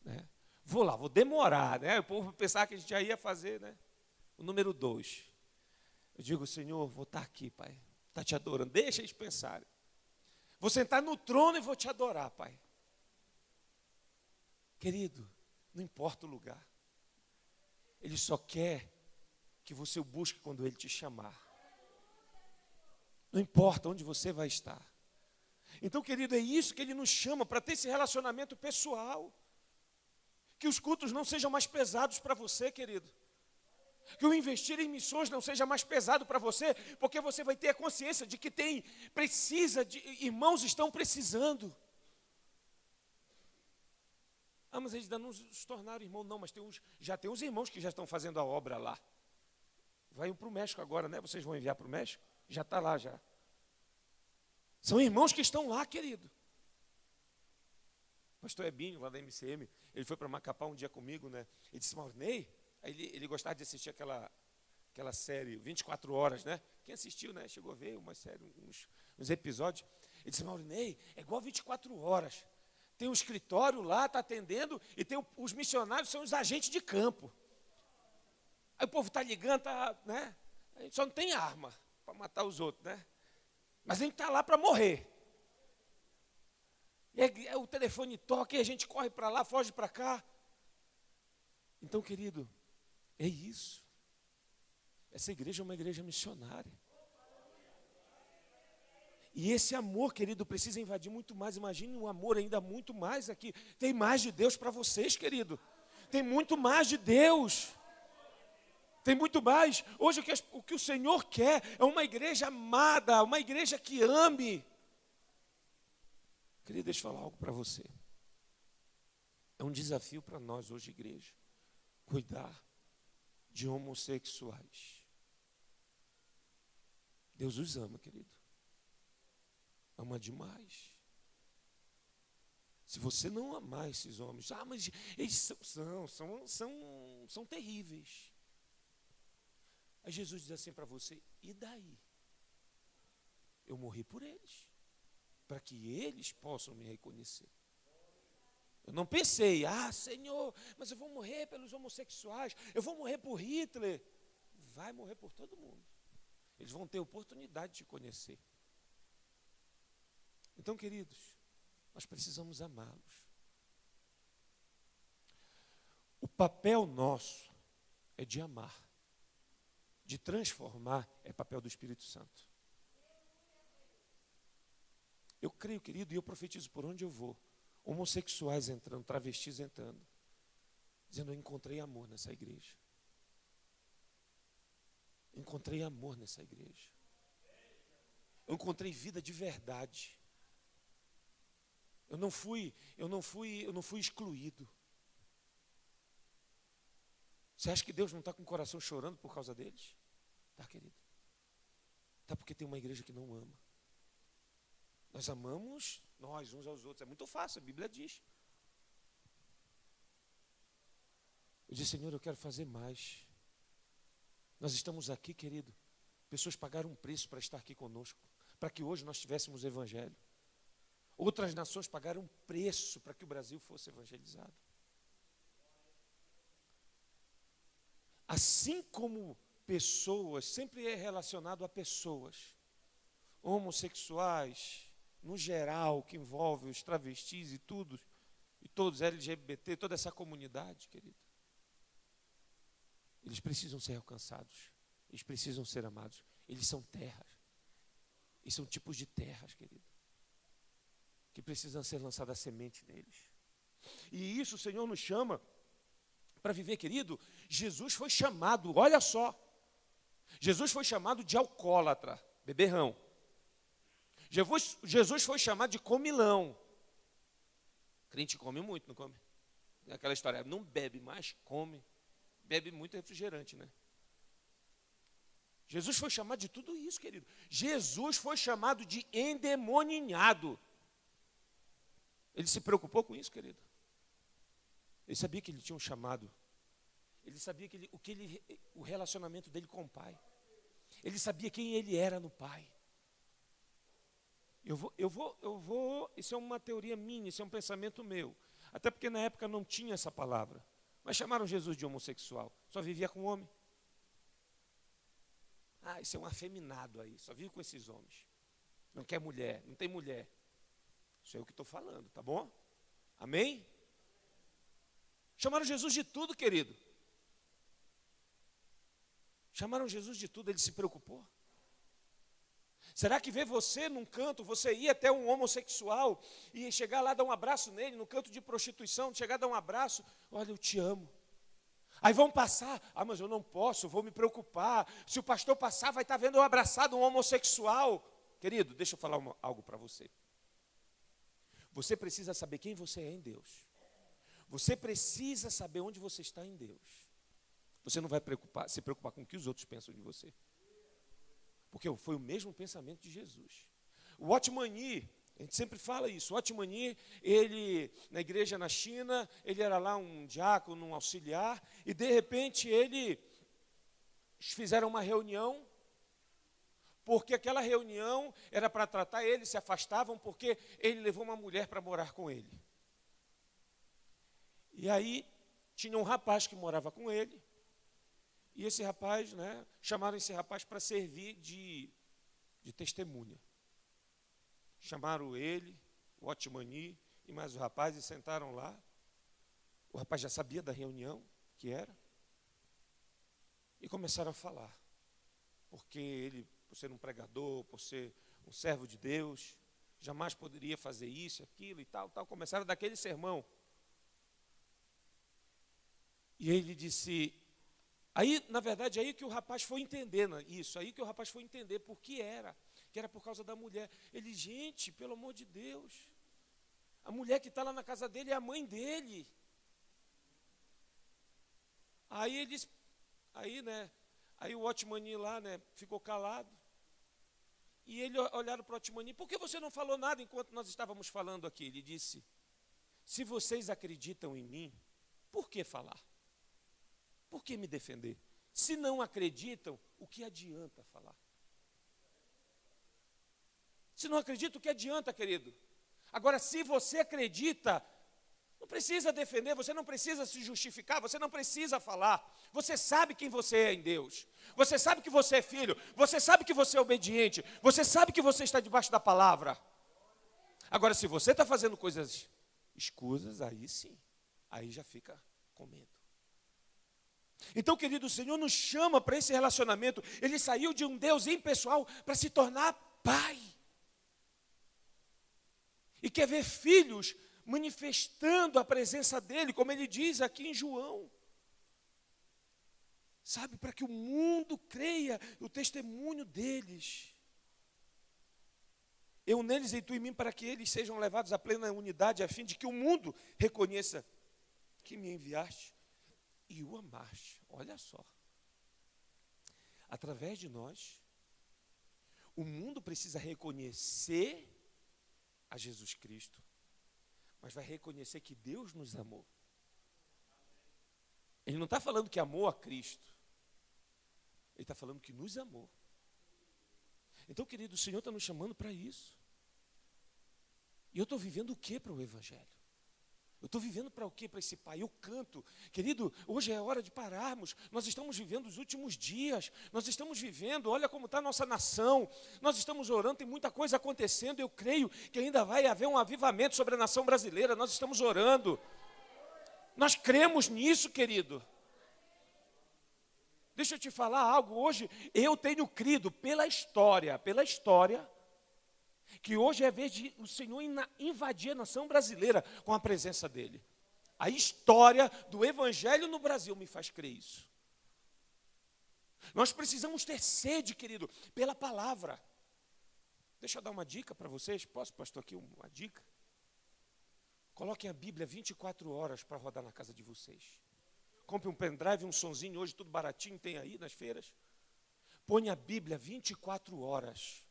Né? Vou lá, vou demorar, né? O povo pensar que a gente já ia fazer, né? O número 2. Eu digo: Senhor, vou estar aqui, Pai, está te adorando, deixa eles pensarem. Vou sentar no trono e vou te adorar, Pai. Querido, não importa o lugar. Ele só quer que você o busque quando Ele te chamar. Não importa onde você vai estar. Então, querido, é isso que Ele nos chama, para ter esse relacionamento pessoal. Que os cultos não sejam mais pesados para você, querido. Que o investir em missões não seja mais pesado para você, porque você vai ter a consciência de que irmãos estão precisando. Ah, mas eles ainda não se tornaram irmãos. Não, mas já tem uns irmãos que já estão fazendo a obra lá. Vai para o México agora, né? Vocês vão enviar para o México? Já está lá já. São irmãos que estão lá, querido. O pastor Ebinho, lá da MCM, ele foi para Macapá um dia comigo, né? Ele disse: Maurinei, ele gostava de assistir aquela série 24 horas, né? Quem assistiu, né? Chegou a ver uma série, uns episódios. Ele disse: Maurinei, é igual 24 horas. Tem um escritório lá, está atendendo, e tem os missionários, são os agentes de campo. Aí o povo está ligando, né? A gente só não tem arma para matar os outros, né? Mas a gente está lá para morrer. E aí, o telefone toca e a gente corre para lá, foge para cá. Então, querido, é isso. Essa igreja é uma igreja missionária. E esse amor, querido, precisa invadir muito mais. Imagine um amor ainda muito mais aqui. Tem mais de Deus para vocês, querido. Tem muito mais de Deus. Tem muito mais. Hoje o que o Senhor quer é uma igreja amada, uma igreja que ame. Querido, deixa eu falar algo para você. É um desafio para nós hoje, igreja, cuidar de homossexuais. Deus os ama, querido. Ama demais. Se você não amar esses homens, mas eles são terríveis. Aí Jesus diz assim para você, e daí? Eu morri por eles, para que eles possam me reconhecer. Eu não pensei, Senhor, mas eu vou morrer pelos homossexuais, eu vou morrer por Hitler. Vai morrer por todo mundo. Eles vão ter oportunidade de te conhecer. Então, queridos, nós precisamos amá-los. O papel nosso é de amar. De transformar é papel do Espírito Santo. Eu creio, querido, e eu profetizo por onde eu vou. Homossexuais entrando, travestis entrando, dizendo, eu encontrei amor nessa igreja. Encontrei amor nessa igreja. Eu encontrei vida de verdade. Eu não fui excluído. Você acha que Deus não está com o coração chorando por causa deles? Tá, querido. Tá, porque tem uma igreja que não ama. Nós amamos nós uns aos outros. É muito fácil, a Bíblia diz. Eu disse, Senhor, eu quero fazer mais. Nós estamos aqui, querido. Pessoas pagaram um preço para estar aqui conosco, para que hoje nós tivéssemos o Evangelho. Outras nações pagaram um preço para que o Brasil fosse evangelizado. Assim como pessoas, sempre é relacionado a pessoas, homossexuais, no geral, que envolve os travestis e tudo, e todos LGBT, toda essa comunidade, querido. Eles precisam ser alcançados, eles precisam ser amados, eles são terras, eles são tipos de terras, querido, que precisam ser lançada a semente neles. E isso o Senhor nos chama para viver, querido. Jesus foi chamado, olha só, Jesus foi chamado de alcoólatra, beberrão. Jesus foi chamado de comilão. Crente come muito, não come? É aquela história, não bebe, mas come. Bebe muito refrigerante, né? Jesus foi chamado de tudo isso, querido. Jesus foi chamado de endemoninhado. Ele se preocupou com isso, querido. Ele sabia que ele tinha um chamado. Ele sabia que o relacionamento dele com o Pai. Ele sabia quem ele era no Pai. Isso é uma teoria minha, isso é um pensamento meu. Até porque na época não tinha essa palavra. Mas chamaram Jesus de homossexual. Só vivia com homem. Isso é um afeminado aí. Só vive com esses homens. Não quer mulher, não tem mulher. Isso é o que estou falando, tá bom? Amém? Chamaram Jesus de tudo, querido. Chamaram Jesus de tudo, ele se preocupou. Será que ver você num canto, você ir até um homossexual e chegar lá, dar um abraço nele, no canto de prostituição, chegar a dar um abraço, olha, eu te amo. Aí vão passar, mas eu não posso, vou me preocupar. Se o pastor passar, vai estar vendo eu abraçado um homossexual. Querido, deixa eu falar algo para você. Você precisa saber quem você é em Deus. Você precisa saber onde você está em Deus. Você não vai se preocupar com o que os outros pensam de você. Porque foi o mesmo pensamento de Jesus. O Watchman Nee, a gente sempre fala isso, o Watchman Nee, ele, na igreja na China, ele era lá um diácono, um auxiliar, e de repente eles fizeram uma reunião, porque aquela reunião era para tratar ele, se afastavam, porque ele levou uma mulher para morar com ele. E aí, tinha um rapaz que morava com ele, e esse rapaz, chamaram esse rapaz para servir de testemunha. Chamaram ele, o Watchman Nee e mais o rapaz, e sentaram lá. O rapaz já sabia da reunião, que era, e começaram a falar. Porque ele, por ser um pregador, por ser um servo de Deus, jamais poderia fazer isso, aquilo e tal. Começaram daquele sermão. E ele disse... Aí, na verdade, aí que o rapaz foi entender isso, aí que o rapaz foi entender por que era por causa da mulher. Ele, gente, pelo amor de Deus, a mulher que está lá na casa dele é a mãe dele. Aí o Watchman Nee lá, ficou calado. E ele olharam para o Otmani: por que você não falou nada enquanto nós estávamos falando aqui? Ele disse: se vocês acreditam em mim, por que falar? Por que me defender? Se não acreditam, o que adianta falar? Se não acredita, o que adianta, querido? Agora, se você acredita, não precisa defender, você não precisa se justificar, você não precisa falar. Você sabe quem você é em Deus. Você sabe que você é filho. Você sabe que você é obediente. Você sabe que você está debaixo da palavra. Agora, se você está fazendo coisas escusas, aí sim, aí já fica com medo. Então, querido, o Senhor nos chama para esse relacionamento. Ele saiu de um Deus impessoal para se tornar pai. E quer ver filhos manifestando a presença dele, como ele diz aqui em João. Sabe, para que o mundo creia o testemunho deles. Eu neles e tu em mim, para que eles sejam levados à plena unidade, a fim de que o mundo reconheça que me enviaste e o amaste. Olha só. Através de nós, o mundo precisa reconhecer a Jesus Cristo, mas vai reconhecer que Deus nos amou. Ele não está falando que amou a Cristo, ele está falando que nos amou. Então, querido, o Senhor está nos chamando para isso. E eu estou vivendo o que para o Evangelho? Eu estou vivendo para o que para esse Pai? Eu canto. Querido, hoje é hora de pararmos. Nós estamos vivendo os últimos dias. Nós estamos vivendo, olha como está a nossa nação. Nós estamos orando, tem muita coisa acontecendo. Eu creio que ainda vai haver um avivamento sobre a nação brasileira. Nós estamos orando. Nós cremos nisso, querido. Deixa eu te falar algo. Hoje eu tenho crido pela história, que hoje é a vez de o Senhor invadir a nação brasileira com a presença dEle. A história do Evangelho no Brasil me faz crer isso. Nós precisamos ter sede, querido, pela palavra. Deixa eu dar uma dica para vocês. Posso, pastor, aqui uma dica? Coloquem a Bíblia 24 horas para rodar na casa de vocês. Compre um pendrive, um sonzinho, hoje tudo baratinho, tem aí nas feiras. Põe a Bíblia 24 horas.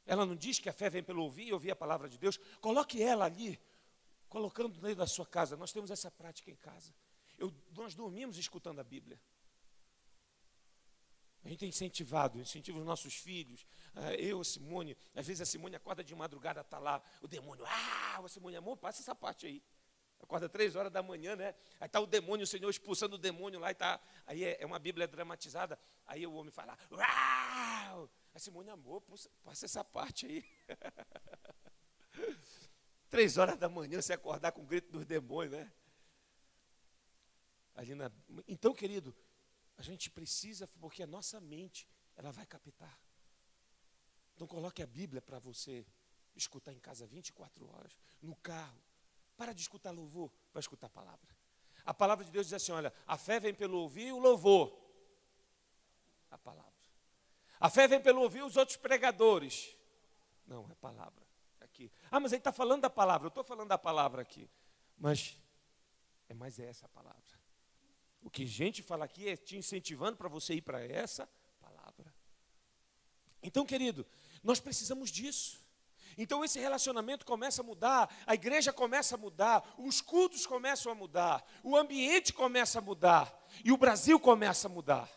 Ela não diz que a fé vem pelo ouvir e ouvir a palavra de Deus. Coloque ela ali, colocando dentro da sua casa. Nós temos essa prática em casa. Nós dormimos escutando a Bíblia. A gente tem incentiva os nossos filhos. Eu, a Simone, às vezes a Simone acorda de madrugada, está lá o demônio. A Simone, amor, passa essa parte aí. Acorda 3 horas da manhã, né? Aí está o demônio, o Senhor expulsando o demônio lá. Aí é uma Bíblia dramatizada. Aí o homem fala, uau! A Simone, amor, passa essa parte aí. 3 horas da manhã, você acordar com o grito dos demônios, né? Então, querido, a gente precisa, porque a nossa mente, ela vai captar. Então, coloque a Bíblia para você escutar em casa 24 horas, no carro. Para de escutar louvor, vai escutar a palavra. A palavra de Deus diz assim, olha, a fé vem pelo ouvir e o louvor. A palavra. A fé vem pelo ouvir os outros pregadores. Não, é palavra. Aqui. Mas ele está falando da palavra. Eu estou falando da palavra aqui. Mas é essa a palavra. O que a gente fala aqui é te incentivando para você ir para essa palavra. Então, querido, nós precisamos disso. Então esse relacionamento começa a mudar, a igreja começa a mudar, os cultos começam a mudar, o ambiente começa a mudar e o Brasil começa a mudar.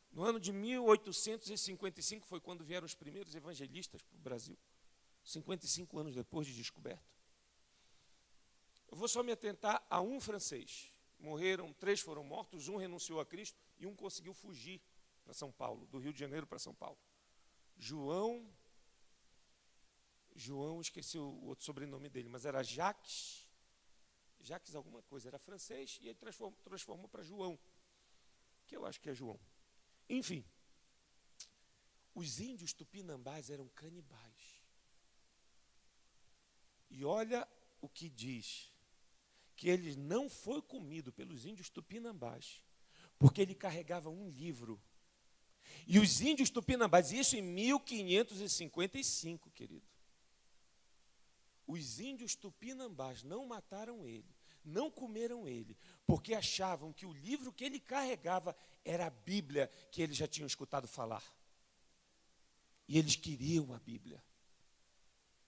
No ano de 1855 foi quando vieram os primeiros evangelistas para o Brasil. 55 anos depois de descoberto. Eu vou só me atentar a um francês. 3 foram mortos, 1 renunciou a Cristo e 1 conseguiu fugir para São Paulo, do Rio de Janeiro para São Paulo. João, esqueci o outro sobrenome dele, mas era Jacques alguma coisa, era francês, e ele transformou para João, que eu acho que é João. Enfim, os índios tupinambás eram canibais. E olha o que diz, que ele não foi comido pelos índios tupinambás, porque ele carregava um livro. E os índios tupinambás, isso em 1555, querido. Os índios tupinambás não mataram ele, não comeram ele, porque achavam que o livro que ele carregava era a Bíblia que eles já tinham escutado falar. E eles queriam a Bíblia.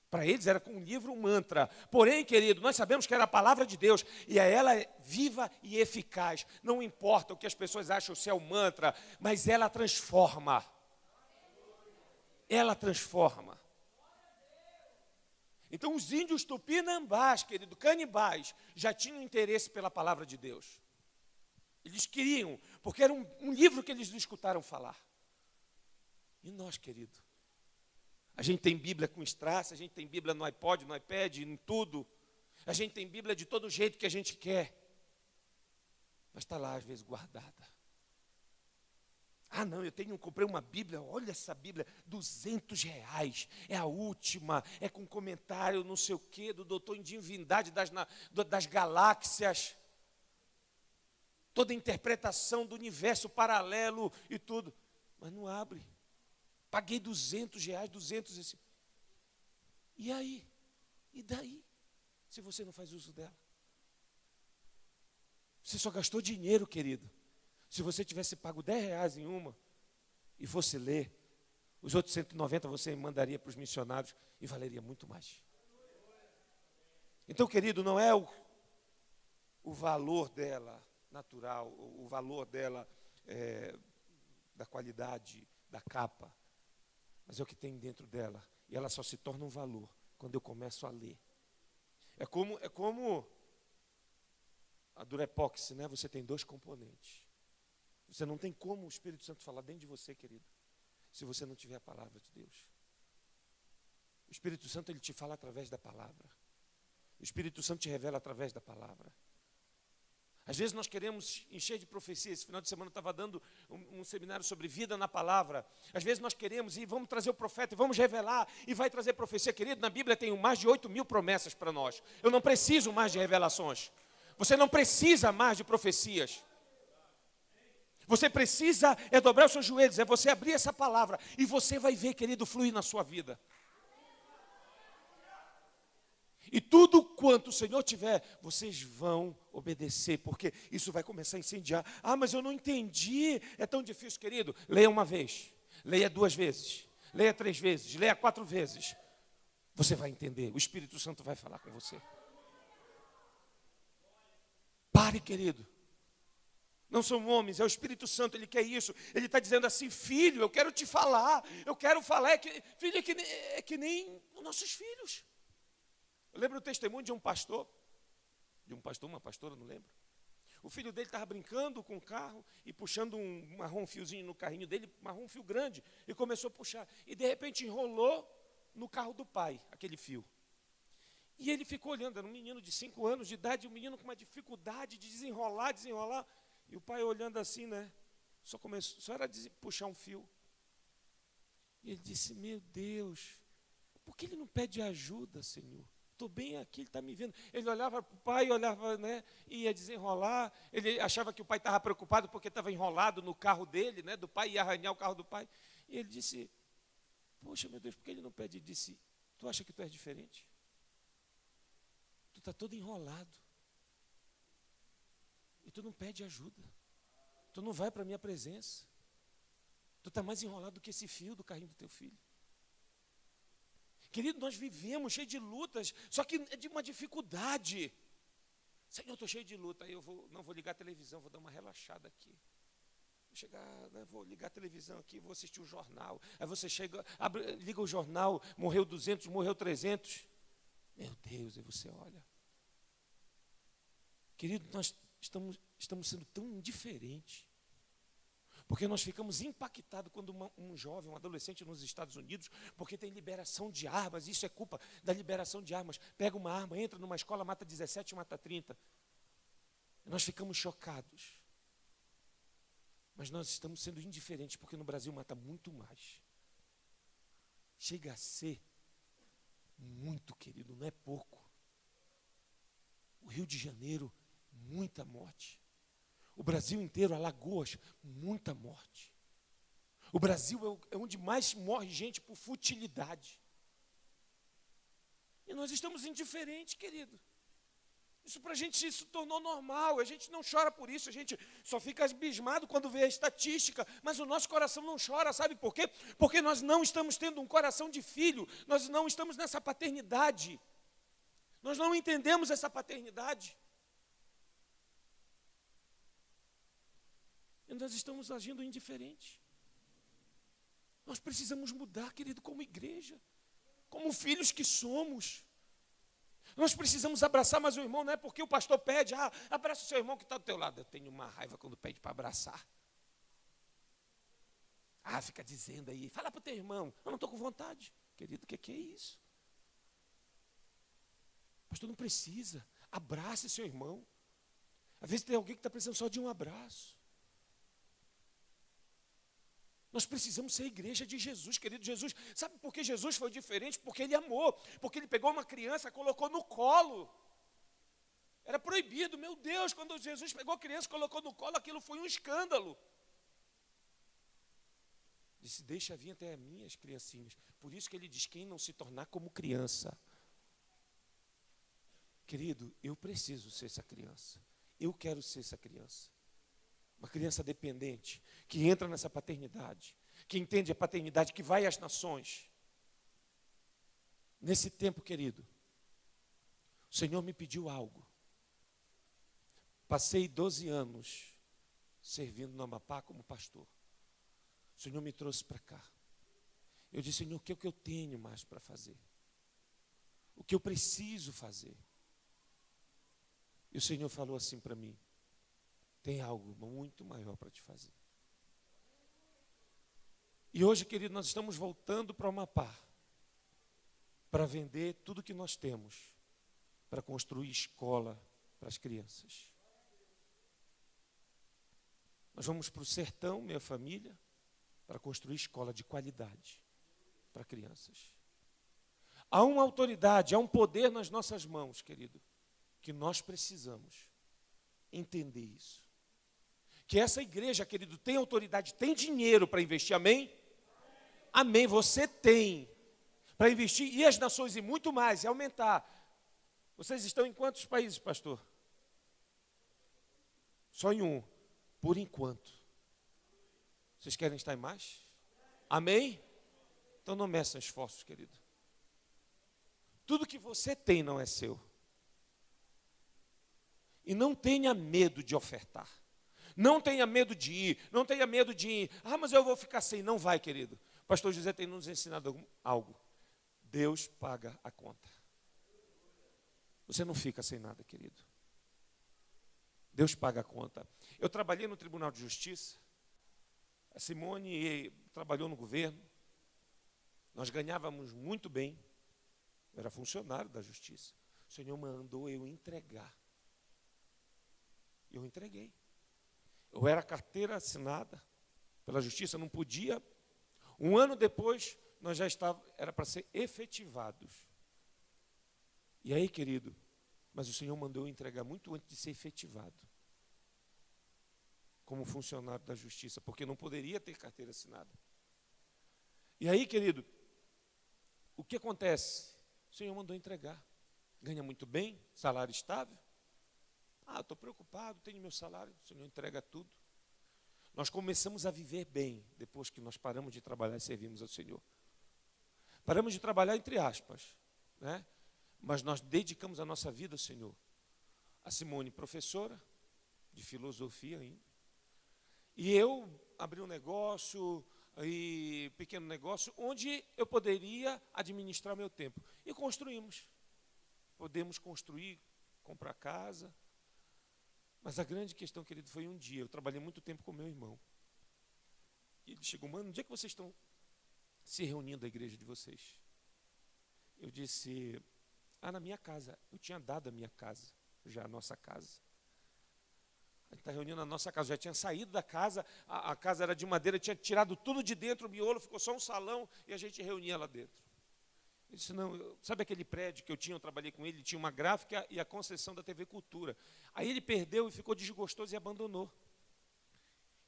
Para eles era um livro, um mantra. Porém, querido, nós sabemos que era a palavra de Deus. E ela é viva e eficaz. Não importa o que as pessoas acham se é um mantra, mas ela transforma. Ela transforma. Então, os índios tupinambás, querido, canibais, já tinham interesse pela palavra de Deus. Eles queriam, porque era um livro que eles escutaram falar. E nós, querido? A gente tem Bíblia com strass, a gente tem Bíblia no iPod, no iPad, em tudo. A gente tem Bíblia de todo jeito que a gente quer. Mas está lá, às vezes, guardada. Ah, não, comprei uma Bíblia, olha essa Bíblia, R$200. É a última, é com comentário não sei o quê, do doutor em divindade das galáxias. Toda a interpretação do universo paralelo e tudo. Mas não abre. Paguei R$200, 200. E aí? E daí? Se você não faz uso dela? Você só gastou dinheiro, querido. Se você tivesse pago R$10 em uma e fosse ler, os outros 190 você mandaria para os missionários e valeria muito mais. Então, querido, não é o valor dela natural, o valor dela da qualidade da capa, mas é o que tem dentro dela. E ela só se torna um valor quando eu começo a ler. É como a Durepox, né? Você tem 2 componentes. Você não tem como o Espírito Santo falar dentro de você, querido, se você não tiver a palavra de Deus. O Espírito Santo, ele te fala através da palavra. O Espírito Santo te revela através da palavra. Às vezes nós queremos encher de profecia. Esse final de semana eu estava dando um seminário sobre vida na palavra. Às vezes nós queremos e vamos trazer o profeta e vamos revelar e vai trazer profecia. Querido, na Bíblia tem mais de 8.000 promessas para nós. Eu não preciso mais de revelações. Você não precisa mais de profecias. Você precisa dobrar os seus joelhos, você abrir essa palavra e você vai ver, querido, fluir na sua vida. E tudo quanto o Senhor tiver, vocês vão obedecer, porque isso vai começar a incendiar. Ah, mas eu não entendi, é tão difícil, querido. Leia uma vez, leia 2 vezes, leia 3 vezes, leia 4 vezes. Você vai entender, o Espírito Santo vai falar com você. Pare, querido. Não são homens, é o Espírito Santo, Ele quer isso. Ele está dizendo assim, filho, eu quero te falar. Eu quero falar, filho, é que nem os nossos filhos. Eu lembro o testemunho de um pastor, uma pastora, não lembro. O filho dele estava brincando com o carro e puxando um marrom fiozinho no carrinho dele, marrom fio grande, e começou a puxar. E de repente enrolou no carro do pai, aquele fio. E ele ficou olhando, era um menino de 5 anos de idade, um menino com uma dificuldade de desenrolar. E o pai olhando assim, né? Só era puxar um fio. E ele disse, meu Deus, por que ele não pede ajuda, Senhor? Estou bem aqui, ele está me vendo. Ele olhava para o pai, olhava, né? Ia desenrolar. Ele achava que o pai estava preocupado porque estava enrolado no carro dele, né? Do pai, ia arranhar o carro do pai. E ele disse, poxa, meu Deus, por que ele não pede? Ele disse, tu acha que tu és diferente? Tu está todo enrolado. E tu não pede ajuda. Tu não vai para a minha presença. Tu está mais enrolado do que esse fio do carrinho do teu filho. Querido, nós vivemos cheio de lutas, só que é de uma dificuldade. Senhor, eu estou cheio de luta, aí não vou ligar a televisão, vou dar uma relaxada aqui. Vou ligar a televisão aqui, vou assistir o jornal. Aí você chega, liga o jornal, morreu 200, morreu 300. Meu Deus, aí você olha. Querido, nós estamos sendo tão indiferentes, porque nós ficamos impactados quando um jovem, um adolescente nos Estados Unidos, porque tem liberação de armas, isso é culpa da liberação de armas, pega uma arma, entra numa escola, mata 17, mata 30. Nós ficamos chocados, mas nós estamos sendo indiferentes, porque no Brasil mata muito mais. Chega a ser muito, querido, não é pouco. O Rio de Janeiro, muita morte. O Brasil inteiro, Alagoas, muita morte. O Brasil é onde mais morre gente por futilidade. E nós estamos indiferentes, querido. Isso para a gente se tornou normal, a gente não chora por isso, a gente só fica abismado quando vê a estatística, mas o nosso coração não chora, sabe por quê? Porque nós não estamos tendo um coração de filho, nós não estamos nessa paternidade, nós não entendemos essa paternidade. E nós estamos agindo indiferente. Nós precisamos mudar, querido, como igreja, como filhos que somos. Nós precisamos abraçar mais o irmão, não é porque o pastor pede, abraça o seu irmão que está do teu lado. Eu tenho uma raiva quando pede para abraçar. Fica dizendo aí, fala para o teu irmão, eu não estou com vontade. Querido, o que é isso? Pastor, não precisa, abrace seu irmão. Às vezes tem alguém que está precisando só de um abraço. Nós precisamos ser a igreja de Jesus, querido. Jesus, sabe por que Jesus foi diferente? Porque ele amou, porque ele pegou uma criança, colocou no colo. Era proibido, meu Deus, quando Jesus pegou a criança, colocou no colo, aquilo foi um escândalo. Disse, deixa vir até a mim as criancinhas. Por isso que ele diz, quem não se tornar como criança. Querido, eu preciso ser essa criança. Eu quero ser essa criança. Uma criança dependente, que entra nessa paternidade, que entende a paternidade, que vai às nações. Nesse tempo, querido, o Senhor me pediu algo. Passei 12 anos servindo no Amapá como pastor. O Senhor me trouxe para cá. Eu disse, Senhor, o que é que eu tenho mais para fazer? O que eu preciso fazer? E o Senhor falou assim para mim, tem algo muito maior para te fazer. E hoje, querido, nós estamos voltando para o Amapá, para vender tudo que nós temos, para construir escola para as crianças. Nós vamos para o sertão, minha família, para construir escola de qualidade para crianças. Há uma autoridade, há um poder nas nossas mãos, querido, que nós precisamos entender isso. Que essa igreja, querido, tem autoridade, tem dinheiro para investir, amém? Amém, você tem para investir, e as nações, e muito mais, e aumentar. Vocês estão em quantos países, pastor? Só em um, por enquanto. Vocês querem estar em mais? Amém? Então não meçam esforços, querido. Tudo que você tem não é seu. E não tenha medo de ofertar. Não tenha medo de ir, não tenha medo de ir. Mas eu vou ficar sem. Não vai, querido. O pastor José tem nos ensinado algo. Deus paga a conta. Você não fica sem nada, querido. Deus paga a conta. Eu trabalhei no Tribunal de Justiça. A Simone trabalhou no governo. Nós ganhávamos muito bem. Eu era funcionário da Justiça. O Senhor mandou eu entregar. Eu entreguei. Eu era carteira assinada pela Justiça, não podia. Um ano depois, nós já estávamos, era para ser efetivados. E aí, querido, mas o Senhor mandou eu entregar muito antes de ser efetivado. Como funcionário da Justiça, porque não poderia ter carteira assinada. E aí, querido, o que acontece? O Senhor mandou entregar. Ganha muito bem, salário estável. Eu estou preocupado, tenho meu salário, o Senhor entrega tudo. Nós começamos a viver bem, depois que nós paramos de trabalhar e servimos ao Senhor. Paramos de trabalhar entre aspas, né? Mas nós dedicamos a nossa vida ao Senhor. A Simone, professora de filosofia ainda. E eu abri um negócio, pequeno negócio, onde eu poderia administrar meu tempo. E construímos. Podemos construir, comprar casa. Mas a grande questão, querido, foi um dia. Eu trabalhei muito tempo com meu irmão. E ele chegou, mano, onde é que vocês estão se reunindo, a igreja de vocês? Eu disse, na minha casa. Eu tinha dado a minha casa, já a nossa casa. A gente está reunindo na nossa casa. Já tinha saído da casa, a casa era de madeira, tinha tirado tudo de dentro, o miolo, ficou só um salão e a gente reunia lá dentro. Eu disse, não, sabe aquele prédio que eu trabalhei com ele tinha uma gráfica e a concessão da TV Cultura. Aí ele perdeu e ficou desgostoso e abandonou.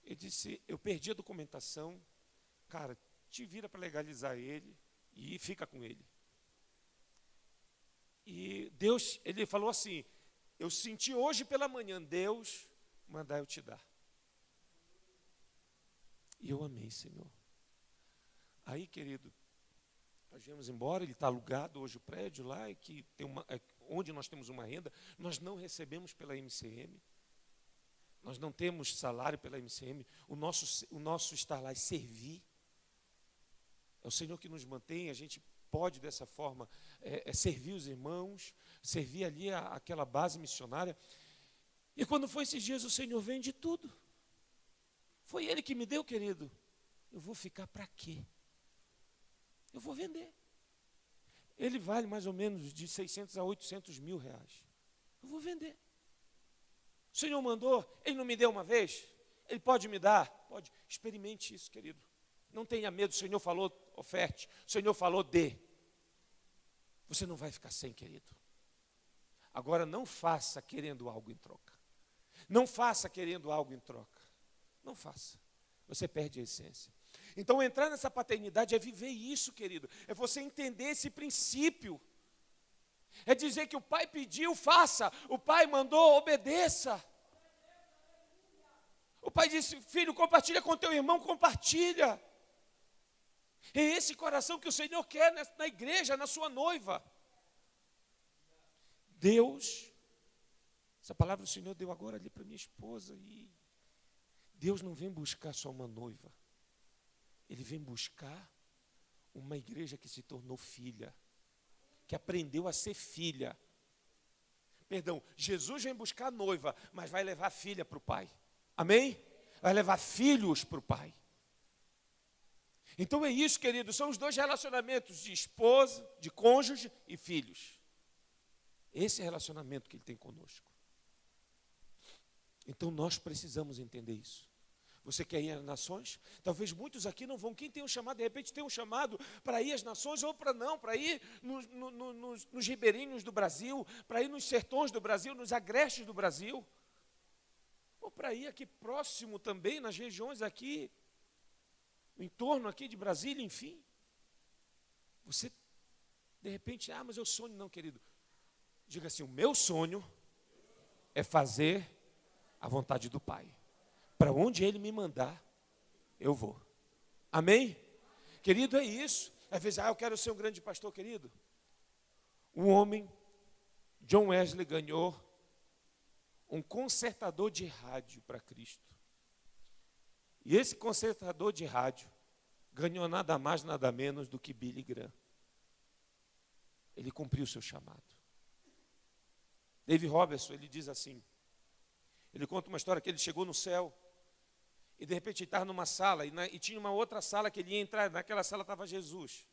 Ele disse, eu perdi a documentação, cara, te vira para legalizar ele e fica com ele. E Deus, ele falou assim, eu senti hoje pela manhã, Deus mandar eu te dar. E eu amei, Senhor. Aí, querido, nós viemos embora, ele está alugado hoje o prédio lá, que tem onde nós temos uma renda, nós não recebemos pela MCM, nós não temos salário pela MCM, o nosso estar lá é servir. É o Senhor que nos mantém, a gente pode dessa forma servir os irmãos, servir ali aquela base missionária. E quando foi esses dias, o Senhor vende tudo. Foi Ele que me deu, querido. Eu vou ficar para quê? Eu vou vender. Ele vale mais ou menos de 600 a 800 mil reais. Eu vou vender. O Senhor mandou, Ele não me deu uma vez? Ele pode me dar? Pode. Experimente isso, querido. Não tenha medo, o Senhor falou, oferte. O Senhor falou, dê. Você não vai ficar sem, querido. Agora, não faça querendo algo em troca. Não faça querendo algo em troca. Não faça. Você perde a essência. Então, entrar nessa paternidade é viver isso, querido. É você entender esse princípio. É dizer que o pai pediu, faça. O pai mandou, obedeça. O pai disse, filho, compartilha com teu irmão, compartilha. É esse coração que o Senhor quer na igreja, na sua noiva. Deus, essa palavra o Senhor deu agora ali para minha esposa. E Deus não vem buscar só uma noiva. Ele vem buscar uma igreja que se tornou filha, que aprendeu a ser filha. Perdão, Jesus vem buscar a noiva, mas vai levar a filha para o pai. Amém? Vai levar filhos para o pai. Então é isso, querido, são os dois relacionamentos de esposa, de cônjuge e filhos. Esse é o relacionamento que Ele tem conosco. Então nós precisamos entender isso. Você quer ir às nações? Talvez muitos aqui não vão. Quem tem um chamado, de repente tem um chamado para ir às nações, ou para ir nos ribeirinhos do Brasil, para ir nos sertões do Brasil, nos agrestes do Brasil, ou para ir aqui próximo também, nas regiões aqui, no entorno aqui de Brasília, enfim. Você, de repente, mas eu sonho. Não, querido. Diga assim, o meu sonho é fazer a vontade do Pai. Para onde Ele me mandar, eu vou. Amém? Querido, é isso. Às vezes, eu quero ser um grande pastor, querido. Um homem, John Wesley, ganhou um consertador de rádio para Cristo. E esse consertador de rádio ganhou nada mais, nada menos do que Billy Graham. Ele cumpriu o seu chamado. Dave Robertson, ele diz assim, ele conta uma história que ele chegou no céu, e de repente ele estava numa sala, e tinha uma outra sala que ele ia entrar, naquela sala estava Jesus.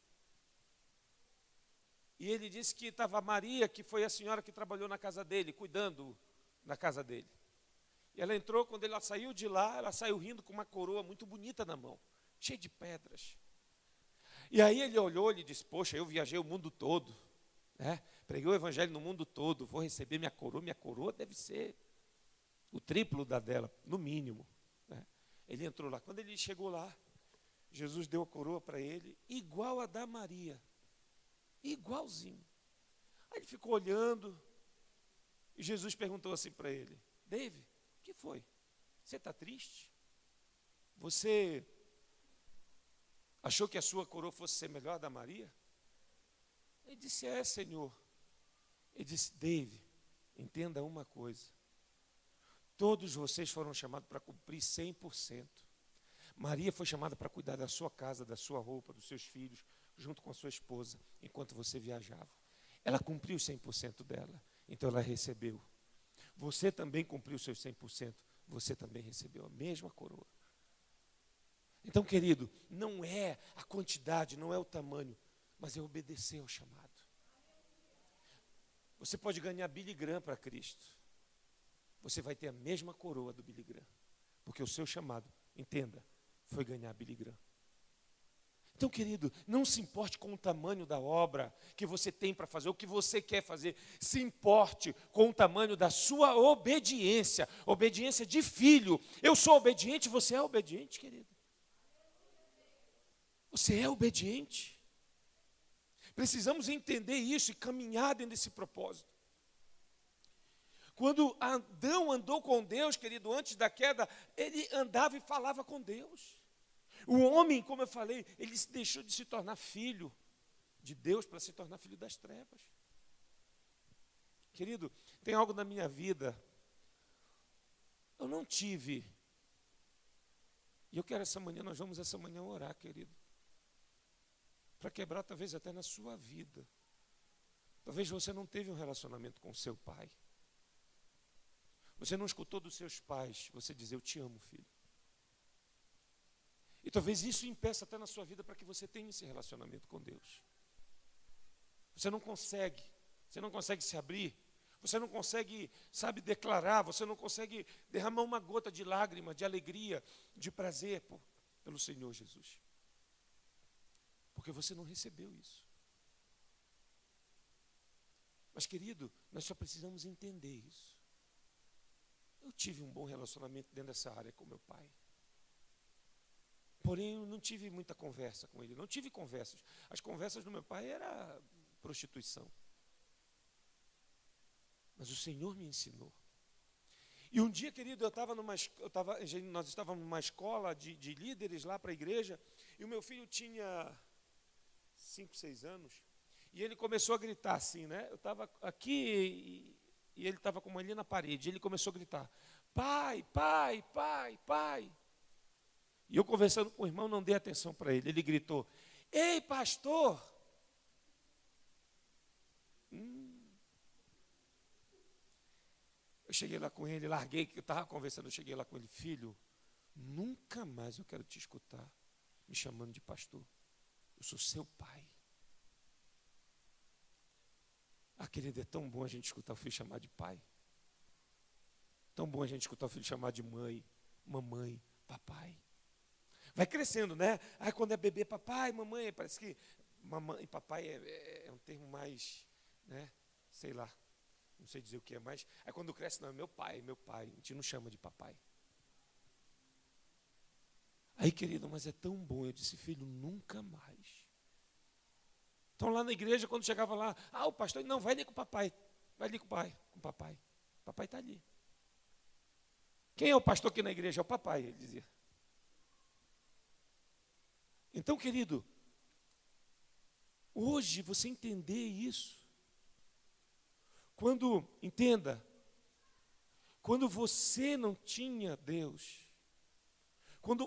E ele disse que estava Maria, que foi a senhora que trabalhou na casa dele, cuidando na casa dele. E ela entrou, quando ela saiu de lá, ela saiu rindo com uma coroa muito bonita na mão, cheia de pedras. E aí ele olhou e disse, poxa, eu viajei o mundo todo, né? Preguei o evangelho no mundo todo, vou receber minha coroa deve ser o triplo da dela, no mínimo. Né? Ele entrou lá, quando ele chegou lá, Jesus deu a coroa para ele, igual a da Maria, igualzinho. Aí ele ficou olhando, e Jesus perguntou assim para ele, David, o que foi? Você está triste? Você achou que a sua coroa fosse ser melhor da Maria? Ele disse, Senhor. Ele disse, David, entenda uma coisa. Todos vocês foram chamados para cumprir 100%. Maria foi chamada para cuidar da sua casa, da sua roupa, dos seus filhos, junto com a sua esposa, enquanto você viajava. Ela cumpriu 100% dela, então ela recebeu. Você também cumpriu seus 100%, você também recebeu a mesma coroa. Então, querido, não é a quantidade, não é o tamanho, mas é obedecer ao chamado. Você pode ganhar Billy Graham para Cristo. Você vai ter a mesma coroa do Billy Graham. Porque o seu chamado, entenda, foi ganhar Billy Graham. Então, querido, não se importe com o tamanho da obra que você tem para fazer, o que você quer fazer. Se importe com o tamanho da sua obediência. Obediência de filho. Eu sou obediente, você é obediente, querido. Você é obediente. Precisamos entender isso e caminhar dentro desse propósito. Quando Adão andou com Deus, querido, antes da queda, ele andava e falava com Deus. O homem, como eu falei, ele deixou de se tornar filho de Deus para se tornar filho das trevas. Querido, tem algo na minha vida, eu não tive, e eu quero nós vamos essa manhã orar, querido, para quebrar talvez até na sua vida. Talvez você não teve um relacionamento com seu pai. Você não escutou dos seus pais você dizer, eu te amo, filho. E talvez isso impeça até na sua vida para que você tenha esse relacionamento com Deus. Você não consegue se abrir, você não consegue, sabe, declarar, você não consegue derramar uma gota de lágrima, de alegria, de prazer pelo Senhor Jesus. Porque você não recebeu isso. Mas, querido, nós só precisamos entender isso. Eu tive um bom relacionamento dentro dessa área com meu pai. Porém, eu não tive muita conversa com ele. Não tive conversas. As conversas do meu pai era prostituição. Mas o Senhor me ensinou. E um dia, querido, nós estávamos numa escola de líderes lá para a igreja, e o meu filho tinha 5, 6 anos, e ele começou a gritar assim, né? Eu estava aqui e ele estava com uma linha na parede, e ele começou a gritar, pai, pai, pai, pai. E eu conversando com o irmão, não dei atenção para ele. Ele gritou, ei, pastor! Eu cheguei lá com ele, larguei, que eu estava conversando, eu cheguei lá com ele, filho, nunca mais eu quero te escutar me chamando de pastor. Eu sou seu pai. Querido, é tão bom a gente escutar o filho chamar de pai. Tão bom a gente escutar o filho chamar de mãe, mamãe, papai. Vai crescendo, né? Aí quando é bebê, papai, mamãe, parece que mamãe e papai é um termo mais, né? Sei lá, não sei dizer o que é mais. Aí quando cresce, não, é meu pai, a gente não chama de papai. Aí, querido, mas é tão bom, eu disse, filho, nunca mais. Então lá na igreja, quando chegava lá, o pastor, não, vai ali com o papai, vai ali com o pai, com o papai. O papai está ali. Quem é o pastor aqui na igreja? É o papai, ele dizia. Então, querido, hoje você entender isso, entenda, quando você não tinha Deus,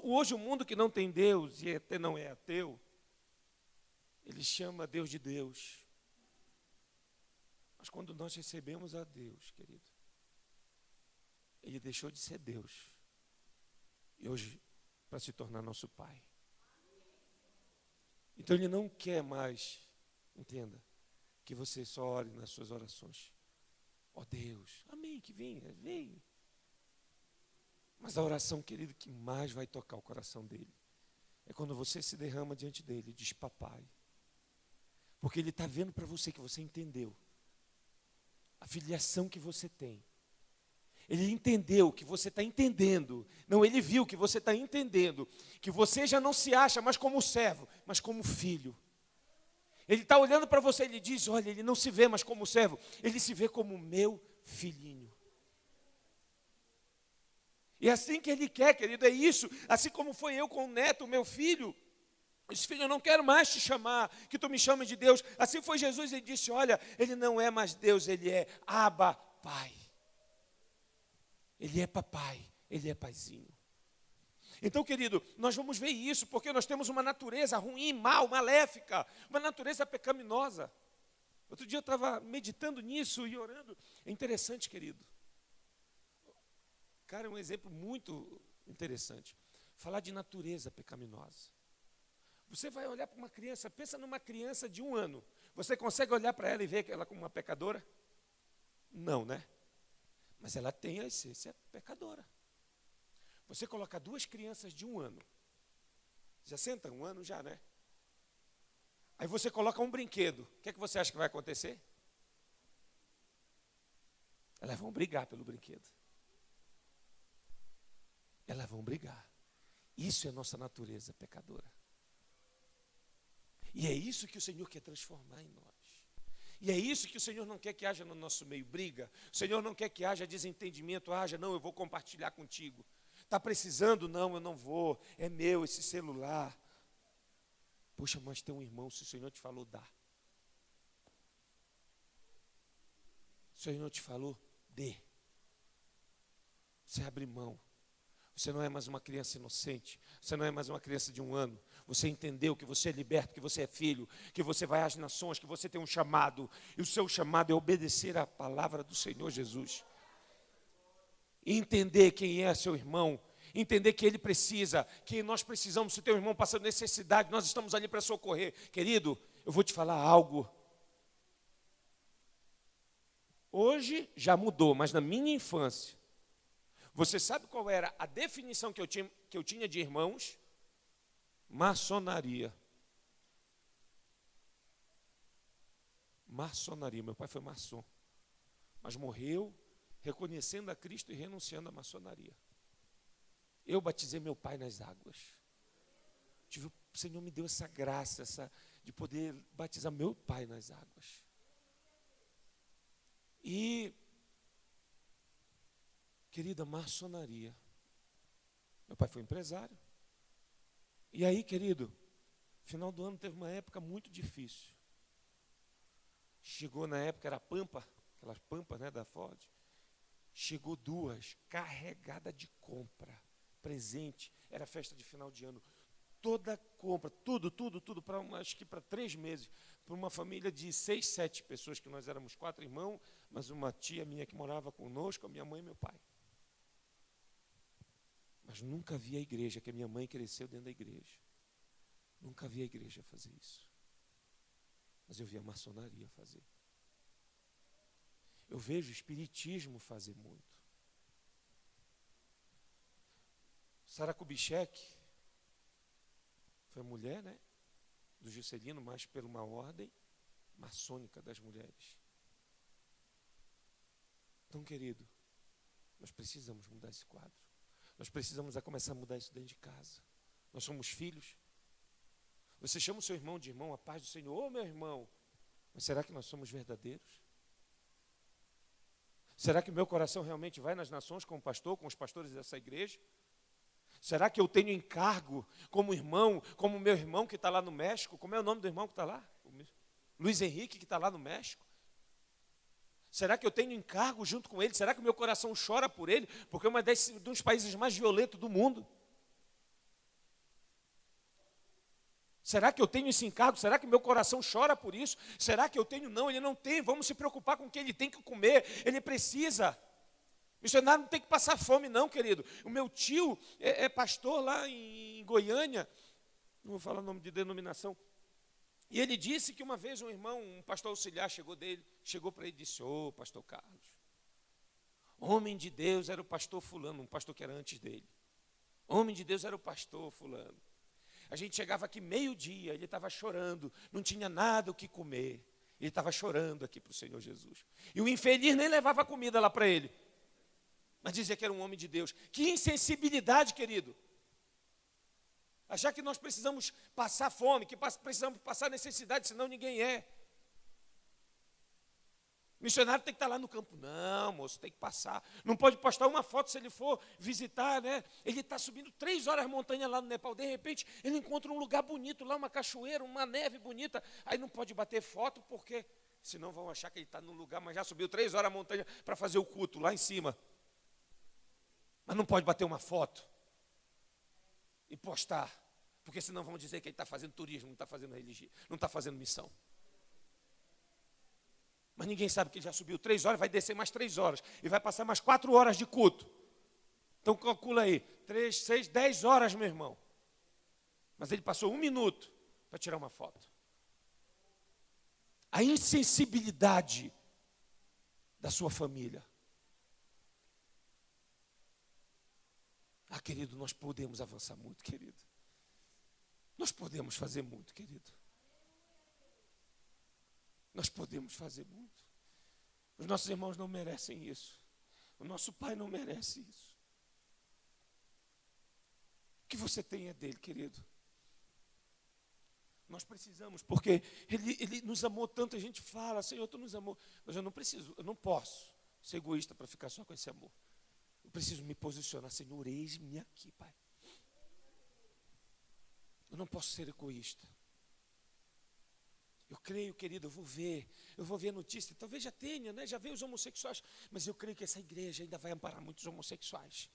hoje o mundo que não tem Deus e até não é ateu, ele chama Deus de Deus. Mas quando nós recebemos a Deus, querido, ele deixou de ser Deus. E hoje, para se tornar nosso Pai. Então ele não quer mais, entenda, que você só ore nas suas orações. Ó Deus, amém, que venha, vem. Mas a oração, querido, que mais vai tocar o coração dele, é quando você se derrama diante dele e diz, papai. Porque ele está vendo para você que você entendeu a filiação que você tem. Ele entendeu que você está entendendo. Não, ele viu que você está entendendo. Que você já não se acha mais como servo, mas como filho. Ele está olhando para você e ele diz, olha, ele não se vê mais como servo, ele se vê como meu filhinho. E assim que ele quer, querido, é isso. Assim como foi eu com o neto, meu filho. Esse filho, eu não quero mais te chamar, que tu me chames de Deus. Assim foi Jesus, ele disse, olha, ele não é mais Deus, ele é Abba, Pai. Ele é papai, ele é paizinho. Então, querido, nós vamos ver isso, porque nós temos uma natureza ruim, mal, maléfica, uma natureza pecaminosa. Outro dia eu estava meditando nisso e orando. É interessante, querido. Cara, é um exemplo muito interessante. Falar de natureza pecaminosa. Você vai olhar para uma criança, pensa numa criança de 1 ano. Você consegue olhar para ela e ver ela como uma pecadora? Não, né? Mas ela tem a essência pecadora. Você coloca 2 crianças de 1 ano. Já senta 1 ano já, né? Aí você coloca um brinquedo. O que é que você acha que vai acontecer? Elas vão brigar pelo brinquedo. Elas vão brigar. Isso é nossa natureza pecadora. E é isso que o Senhor quer transformar em nós. E é isso que o Senhor não quer que haja no nosso meio, briga. O Senhor não quer que haja desentendimento, não, eu vou compartilhar contigo. Está precisando? Não, eu não vou, é meu esse celular. Poxa, mas tem um irmão, se o Senhor te falou, dá. O Senhor te falou, dê. Você abre mão. Você não é mais uma criança inocente. Você não é mais uma criança de 1 ano. Você entendeu que você é liberto, que você é filho, que você vai às nações, que você tem um chamado. E o seu chamado é obedecer à palavra do Senhor Jesus. E entender quem é seu irmão. Entender que ele precisa, que nós precisamos. Se teu irmão passando necessidade, nós estamos ali para socorrer. Querido, eu vou te falar algo. Hoje já mudou, mas na minha infância, você sabe qual era a definição que eu tinha de irmãos? Maçonaria. Maçonaria. Meu pai foi maçom, mas morreu reconhecendo a Cristo e renunciando à maçonaria. Eu batizei meu pai nas águas. O Senhor me deu essa graça, de poder batizar meu pai nas águas. E, querida, maçonaria. Meu pai foi empresário. E aí, querido, final do ano teve uma época muito difícil. Chegou na época, era Pampa, aquelas Pampas, né, da Ford. Chegou 2, carregada de compra, presente, era festa de final de ano. Toda compra, tudo, acho que para 3 meses, para uma família de 6, 7 pessoas, que nós éramos 4 irmãos, mas uma tia minha que morava conosco, a minha mãe e meu pai. Mas nunca vi a igreja, que a minha mãe cresceu dentro da igreja. Nunca vi a igreja fazer isso. Mas eu vi a maçonaria fazer. Eu vejo o espiritismo fazer muito. Sara Kubitschek foi a mulher, né, do Juscelino, mas por uma ordem maçônica das mulheres. Então, querido, nós precisamos mudar esse quadro. Nós precisamos começar a mudar isso dentro de casa. Nós somos filhos. Você chama o seu irmão de irmão, a paz do Senhor, ô meu irmão. Mas será que nós somos verdadeiros? Será que o meu coração realmente vai nas nações como pastor, com os pastores dessa igreja? Será que eu tenho encargo como irmão, como meu irmão que está lá no México? Como é o nome do irmão que está lá? Luiz Henrique, que está lá no México. Será que eu tenho encargo junto com ele? Será que o meu coração chora por ele? Porque é um dos países mais violentos do mundo. Será que eu tenho esse encargo? Será que meu coração chora por isso? Será que eu tenho? Não, ele não tem. Vamos se preocupar com o que ele tem que comer. Ele precisa. Missionário não tem que passar fome não, querido. O meu tio é pastor lá em Goiânia. Não vou falar o nome de denominação. E ele disse que uma vez um irmão, um pastor auxiliar chegou para ele e disse, ô pastor Carlos, homem de Deus era o pastor fulano, um pastor que era antes dele. Homem de Deus era o pastor fulano. A gente chegava aqui 12:00, ele estava chorando, não tinha nada o que comer. Ele estava chorando aqui para o Senhor Jesus. E o infeliz nem levava comida lá para ele. Mas dizia que era um homem de Deus. Que insensibilidade, querido. Achar que nós precisamos passar fome, que precisamos passar necessidade, senão ninguém é. O missionário tem que estar lá no campo. Não, moço, tem que passar. Não pode postar uma foto se ele for visitar, né? Ele está subindo 3 horas montanha lá no Nepal. De repente, ele encontra um lugar bonito lá, uma cachoeira, uma neve bonita. Aí não pode bater foto, porque senão vão achar que ele está no lugar, mas já subiu 3 horas a montanha para fazer o culto lá em cima. Mas não pode bater uma foto e postar, porque senão vão dizer que ele está fazendo turismo, não está fazendo religião, não está fazendo missão. Mas ninguém sabe que ele já subiu 3 horas, vai descer mais 3 horas, e vai passar mais 4 horas de culto. Então calcula aí, 3, 6, 10 horas, meu irmão. Mas ele passou 1 minuto para tirar uma foto. A insensibilidade da sua família. Ah, querido, nós podemos avançar muito, querido. Nós podemos fazer muito, querido. Nós podemos fazer muito. Os nossos irmãos não merecem isso. O nosso pai não merece isso. O que você tem é dele, querido. Nós precisamos, porque ele nos amou tanto, a gente fala, Senhor, Tu nos amou. Mas eu não posso ser egoísta para ficar só com esse amor. Eu preciso me posicionar, Senhor, eis-me aqui, Pai. Eu não posso ser egoísta. Eu creio, querido, eu vou ver notícia, talvez já tenha, né? Já veio os homossexuais, mas eu creio que essa igreja ainda vai amparar muitos homossexuais.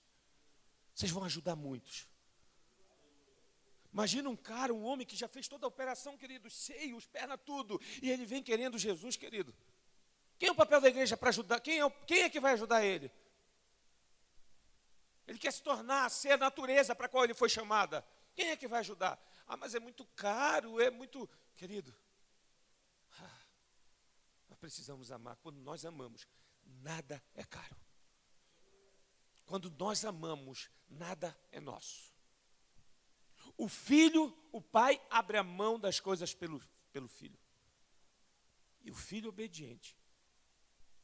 Vocês vão ajudar muitos. Imagina um cara, um homem que já fez toda a operação, querido, seios, perna, tudo, e ele vem querendo Jesus, querido. Quem é o papel da igreja para ajudar? Quem é que vai ajudar ele? Ele quer se tornar, ser a natureza para a qual ele foi chamada. Quem é que vai ajudar? Ah, mas é muito caro, é muito... Querido, nós precisamos amar. Quando nós amamos, nada é caro. Quando nós amamos, nada é nosso. O filho, o pai abre a mão das coisas pelo filho. E o filho obediente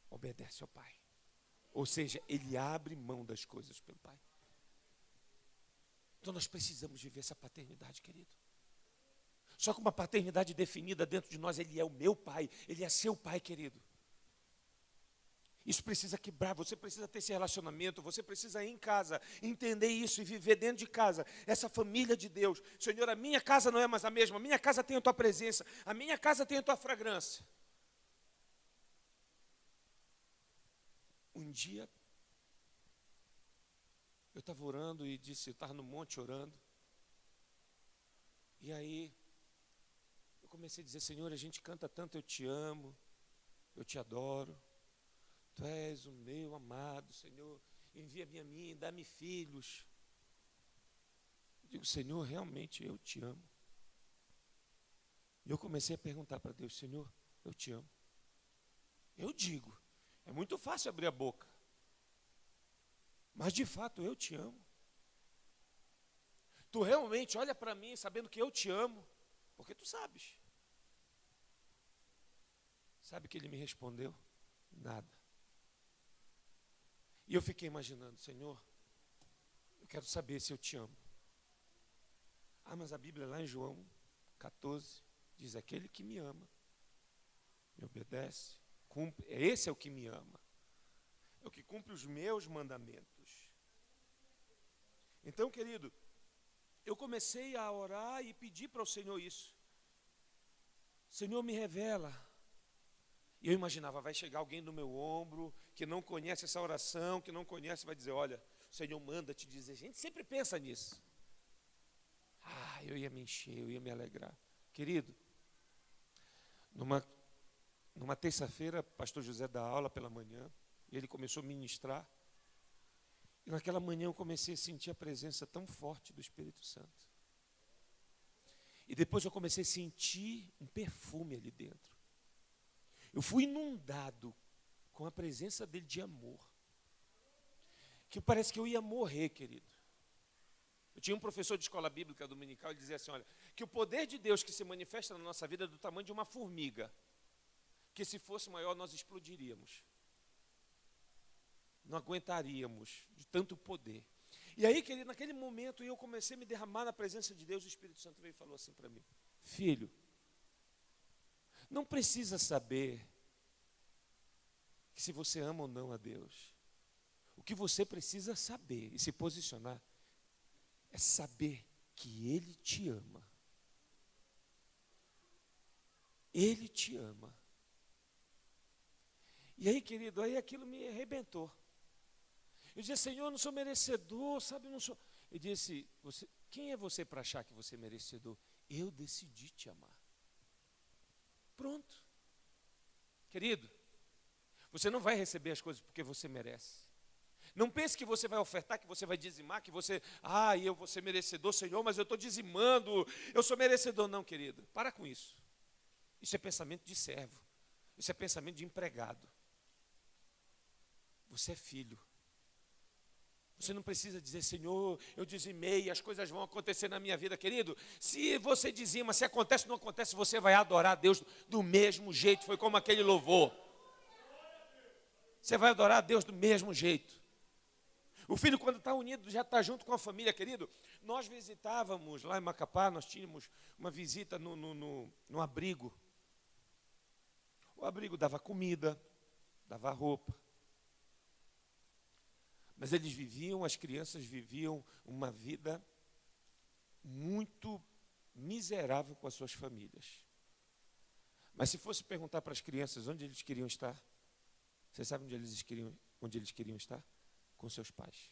obedece ao pai. Ou seja, ele abre mão das coisas pelo pai. Então nós precisamos viver essa paternidade, querido. Só que uma paternidade definida dentro de nós, ele é o meu pai, ele é seu pai, querido. Isso precisa quebrar, você precisa ter esse relacionamento, você precisa ir em casa, entender isso e viver dentro de casa, essa família de Deus. Senhor, a minha casa não é mais a mesma, a minha casa tem a Tua presença, a minha casa tem a Tua fragrância. Um dia, eu estava orando e disse, eu estava no monte orando, e aí, eu comecei a dizer, Senhor, a gente canta tanto, eu te amo, eu te adoro. Tu és o meu amado, Senhor, envia-me a mim, dá-me filhos. Eu digo, Senhor, realmente eu te amo. E eu comecei a perguntar para Deus, Senhor, eu te amo. Eu digo, é muito fácil abrir a boca, mas de fato eu te amo. Tu realmente olha para mim sabendo que eu te amo, porque tu sabes. Sabe o que ele me respondeu? Nada. E eu fiquei imaginando, Senhor, eu quero saber se eu te amo. Ah, mas a Bíblia lá em João 14 diz, aquele que me ama, me obedece, cumpre, esse é o que me ama, é o que cumpre os meus mandamentos. Então, querido, eu comecei a orar e pedir para o Senhor isso. Senhor, me revela. E eu imaginava, vai chegar alguém no meu ombro, que não conhece essa oração, que não conhece, vai dizer, olha, o Senhor manda te dizer. A gente sempre pensa nisso. Ah, eu ia me encher, eu ia me alegrar. Querido, numa terça-feira, pastor José dá aula pela manhã, e ele começou a ministrar. E naquela manhã eu comecei a sentir a presença tão forte do Espírito Santo. E depois eu comecei a sentir um perfume ali dentro. Eu fui inundado com a presença dele de amor. Que parece que eu ia morrer, querido. Eu tinha um professor de escola bíblica dominical, ele dizia assim, olha, que o poder de Deus que se manifesta na nossa vida é do tamanho de uma formiga. Que se fosse maior nós explodiríamos. Não aguentaríamos de tanto poder. E aí, querido, naquele momento eu comecei a me derramar na presença de Deus, o Espírito Santo veio e falou assim para mim, filho, não precisa saber que se você ama ou não a Deus. O que você precisa saber e se posicionar é saber que Ele te ama. Ele te ama. E aí, querido, aí aquilo me arrebentou. Eu dizia, Senhor, eu não sou merecedor, sabe, eu não sou. Ele disse, quem é você para achar que você é merecedor? Eu decidi te amar. Pronto. Querido, você não vai receber as coisas porque você merece. Não pense que você vai ofertar, que você vai dizimar, que você, eu vou ser merecedor, Senhor, mas eu estou dizimando, eu sou merecedor. Não, querido, para com isso. Isso é pensamento de servo. Isso é pensamento de empregado. Você é filho. Você não precisa dizer, Senhor, eu dizimei, as coisas vão acontecer na minha vida, querido. Se você dizima, se acontece ou não acontece, você vai adorar a Deus do mesmo jeito. Foi como aquele louvor. Você vai adorar a Deus do mesmo jeito. O filho, quando está unido, já está junto com a família, querido. Nós visitávamos lá em Macapá, nós tínhamos uma visita no abrigo. O abrigo dava comida, dava roupa. Mas eles viviam, as crianças viviam uma vida muito miserável com as suas famílias. Mas se fosse perguntar para as crianças onde eles queriam estar, você sabe onde eles queriam estar? Com seus pais.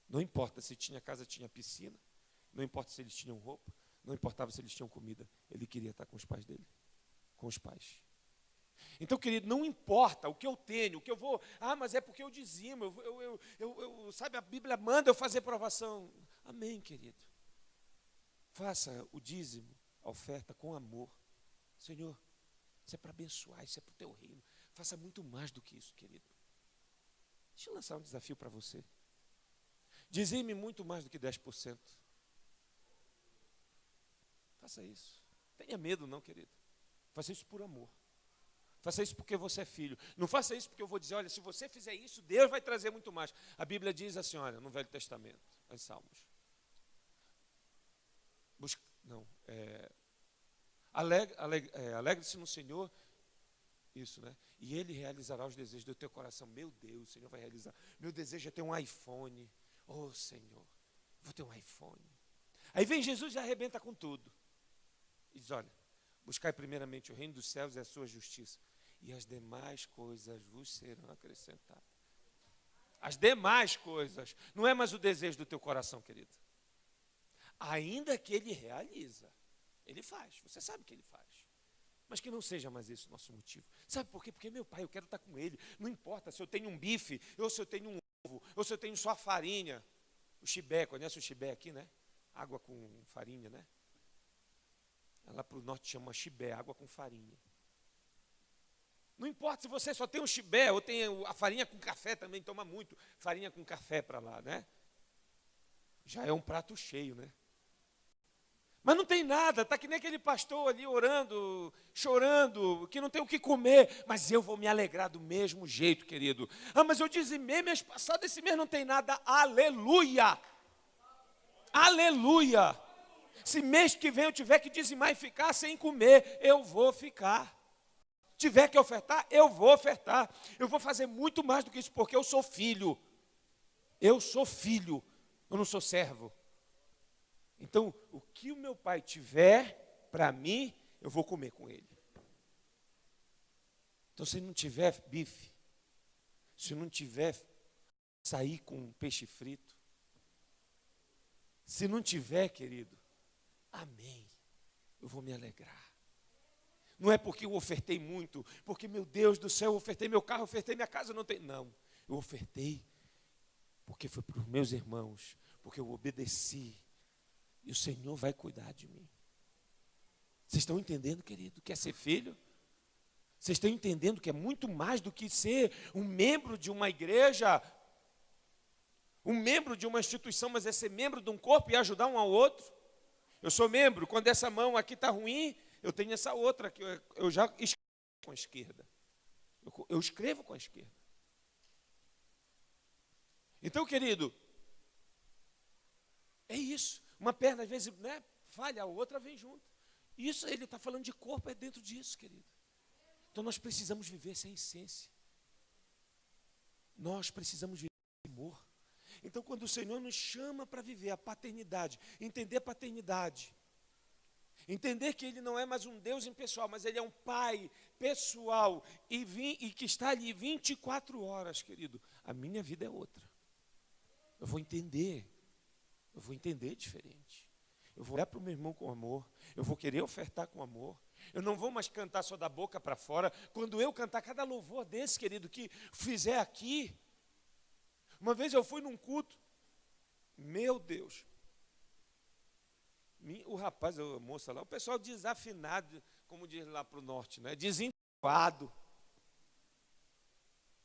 Não importa se tinha casa, tinha piscina, não importa se eles tinham roupa, não importava se eles tinham comida, ele queria estar com os pais dele, com os pais. Então, querido, não importa o que eu tenho, o que eu vou, mas é porque eu dizimo, sabe, a Bíblia manda eu fazer provação. Amém, querido. Faça o dízimo, a oferta com amor. Senhor, isso é para abençoar, isso é para o teu reino. Faça muito mais do que isso, querido. Deixa eu lançar um desafio para você. Dizime muito mais do que 10%. Faça isso. Tenha medo não, querido. Faça isso por amor. Faça isso porque você é filho. Não faça isso porque eu vou dizer, olha, se você fizer isso, Deus vai trazer muito mais. A Bíblia diz assim, olha, no Velho Testamento, em Salmos. Alegre-se no Senhor. Isso, né? E Ele realizará os desejos do teu coração. Meu Deus, o Senhor vai realizar. Meu desejo é ter um iPhone. Oh, Senhor, vou ter um iPhone. Aí vem Jesus e arrebenta com tudo. E diz, olha, buscai primeiramente o reino dos céus e a sua justiça, e as demais coisas vos serão acrescentadas. As demais coisas. Não é mais o desejo do teu coração, querido. Ainda que Ele realiza. Ele faz, você sabe que Ele faz. Mas que não seja mais esse o nosso motivo. Sabe por quê? Porque meu pai, eu quero estar com Ele. Não importa se eu tenho um bife, ou se eu tenho um ovo, ou se eu tenho só farinha. O chibé, conhece o chibé aqui, né? Água com farinha, né? Lá para o norte chama chibé, água com farinha. Não importa se você só tem um chibé, ou tem a farinha com café também, toma muito farinha com café para lá, né? Já é um prato cheio, né? Mas não tem nada, está que nem aquele pastor ali orando, chorando, que não tem o que comer, mas eu vou me alegrar do mesmo jeito, querido. Mas eu dizimei mês passado, esse mês não tem nada, aleluia! Aleluia! Se mês que vem eu tiver que dizimar e ficar sem comer, eu vou ficar. Tiver que ofertar, eu vou ofertar. Eu vou fazer muito mais do que isso, porque eu sou filho. Eu sou filho, eu não sou servo. Então, o que o meu pai tiver para mim, eu vou comer com ele. Então, se não tiver bife, se não tiver açaí com peixe frito, se não tiver, querido, amém, eu vou me alegrar. Não é porque eu ofertei muito, porque, meu Deus do céu, eu ofertei meu carro, eu ofertei minha casa, não tem. Não, eu ofertei porque foi para os meus irmãos, porque eu obedeci. E o Senhor vai cuidar de mim. Vocês estão entendendo, querido, que é ser filho? Vocês estão entendendo que é muito mais do que ser um membro de uma igreja, um membro de uma instituição, mas é ser membro de um corpo e ajudar um ao outro? Eu sou membro, quando essa mão aqui está ruim, eu tenho essa outra, que eu já escrevo com a esquerda. Eu escrevo com a esquerda. Então, querido, é isso. Uma perna, às vezes, né, falha, a outra vem junto. Isso, ele está falando de corpo, é dentro disso, querido. Então, nós precisamos viver essa essência. Nós precisamos viver esse amor. Então, quando o Senhor nos chama para viver a paternidade, entender a paternidade, entender que Ele não é mais um Deus impessoal, mas Ele é um Pai pessoal e que está ali 24 horas, querido, a minha vida é outra. Eu vou entender diferente. Eu vou olhar para o meu irmão com amor, eu vou querer ofertar com amor. Eu não vou mais cantar só da boca para fora. Quando eu cantar cada louvor desse, querido, que fizer aqui. Uma vez eu fui num culto, meu Deus, o rapaz, a moça lá, o pessoal desafinado, como diz lá para o norte, né? Desentuado.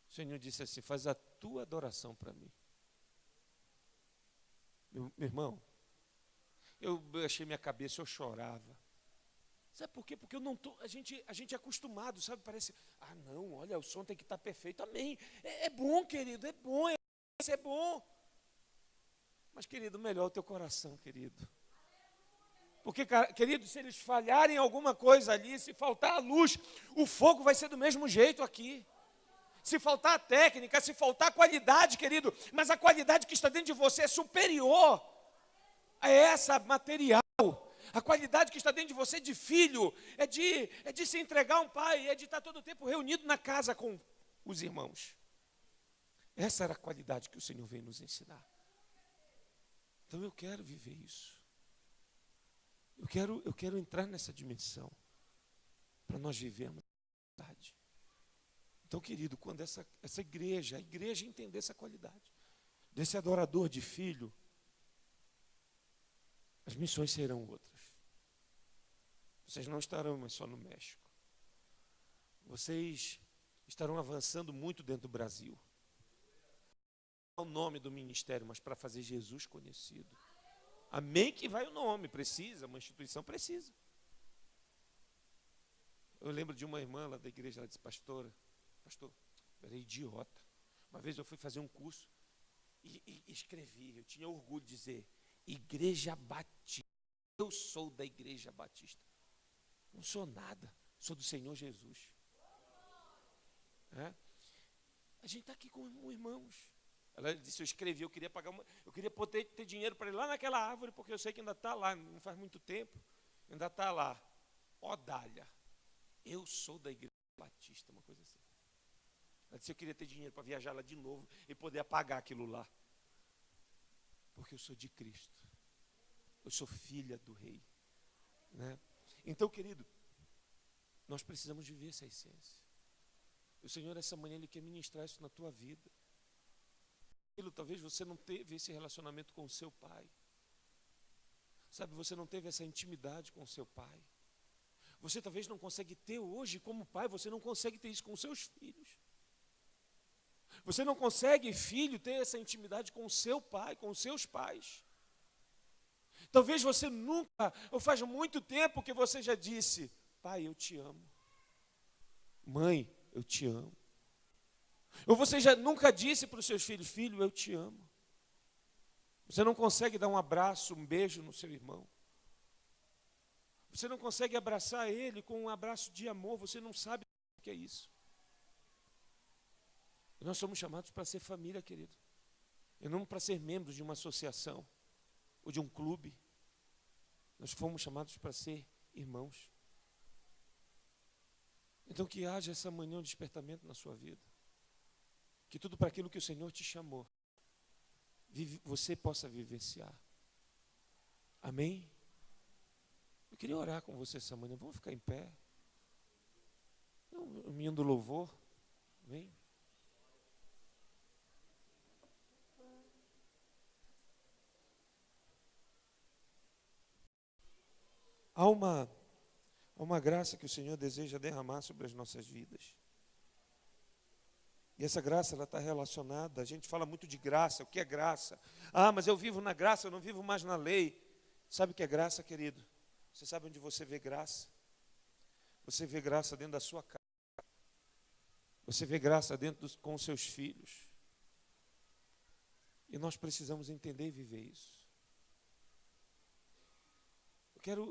O Senhor disse assim, faz a tua adoração para mim. Meu irmão, eu achei minha cabeça, eu chorava. Sabe por quê? Porque eu não estou, a gente é acostumado, sabe? Parece, não, olha, o som tem que estar perfeito, amém. É bom, querido, é bom, é ser bom. Mas, querido, melhor o teu coração, querido. Porque, querido, se eles falharem em alguma coisa ali, se faltar a luz, o fogo vai ser do mesmo jeito aqui. Se faltar a técnica, se faltar a qualidade, querido, mas a qualidade que está dentro de você é superior a essa material. A qualidade que está dentro de você de filho é de se entregar a um pai, é de estar todo o tempo reunido na casa com os irmãos. Essa era a qualidade que o Senhor veio nos ensinar. Então eu quero viver isso. Eu quero entrar nessa dimensão para nós vivermos a verdade. Então, querido, quando a igreja entender essa qualidade, desse adorador de filho, as missões serão outras. Vocês não estarão mais só no México. Vocês estarão avançando muito dentro do Brasil. Não é o nome do ministério, mas para fazer Jesus conhecido. Amém que vai o nome, precisa, uma instituição precisa. Eu lembro de uma irmã lá da igreja, ela disse, pastor, eu era idiota. Uma vez eu fui fazer um curso e escrevi, eu tinha orgulho de dizer, Igreja Batista. Eu sou da Igreja Batista. Não sou nada, sou do Senhor Jesus. A gente está aqui com irmãos. Ela disse, eu escrevi, eu queria poder ter dinheiro para ir lá naquela árvore, porque eu sei que ainda está lá, não faz muito tempo, ainda está lá. Ó Dália, eu sou da Igreja Batista, uma coisa assim. Ela disse, eu queria ter dinheiro para viajar lá de novo e poder apagar aquilo lá. Porque eu sou de Cristo. Eu sou filha do Rei. Né? Então, querido, nós precisamos viver essa essência. O Senhor, essa manhã, Ele quer ministrar isso na tua vida. Talvez você não teve esse relacionamento com o seu pai. Sabe, você não teve essa intimidade com o seu pai. Você talvez não consegue ter hoje como pai, você não consegue ter isso com os seus filhos. Você não consegue, filho, ter essa intimidade com o seu pai, com os seus pais. Talvez você nunca, ou faz muito tempo que você já disse, pai, eu te amo. Mãe, eu te amo. Ou você já nunca disse para os seus filhos, filho, eu te amo. Você não consegue dar um abraço, um beijo no seu irmão. Você não consegue abraçar ele com um abraço de amor, você não sabe o que é isso. Nós somos chamados para ser família, querido. E não para ser membros de uma associação ou de um clube. Nós fomos chamados para ser irmãos. Então que haja essa manhã um despertamento na sua vida. Que tudo para aquilo que o Senhor te chamou, você possa vivenciar. Amém? Eu queria orar com você essa manhã. Vamos ficar em pé. O menino do louvor. Vem. Há uma graça que o Senhor deseja derramar sobre as nossas vidas. E essa graça, ela está relacionada, a gente fala muito de graça, o que é graça? Ah, mas eu vivo na graça, eu não vivo mais na lei. Sabe o que é graça, querido? Você sabe onde você vê graça? Você vê graça dentro da sua casa. Você vê graça com os seus filhos. E nós precisamos entender e viver isso.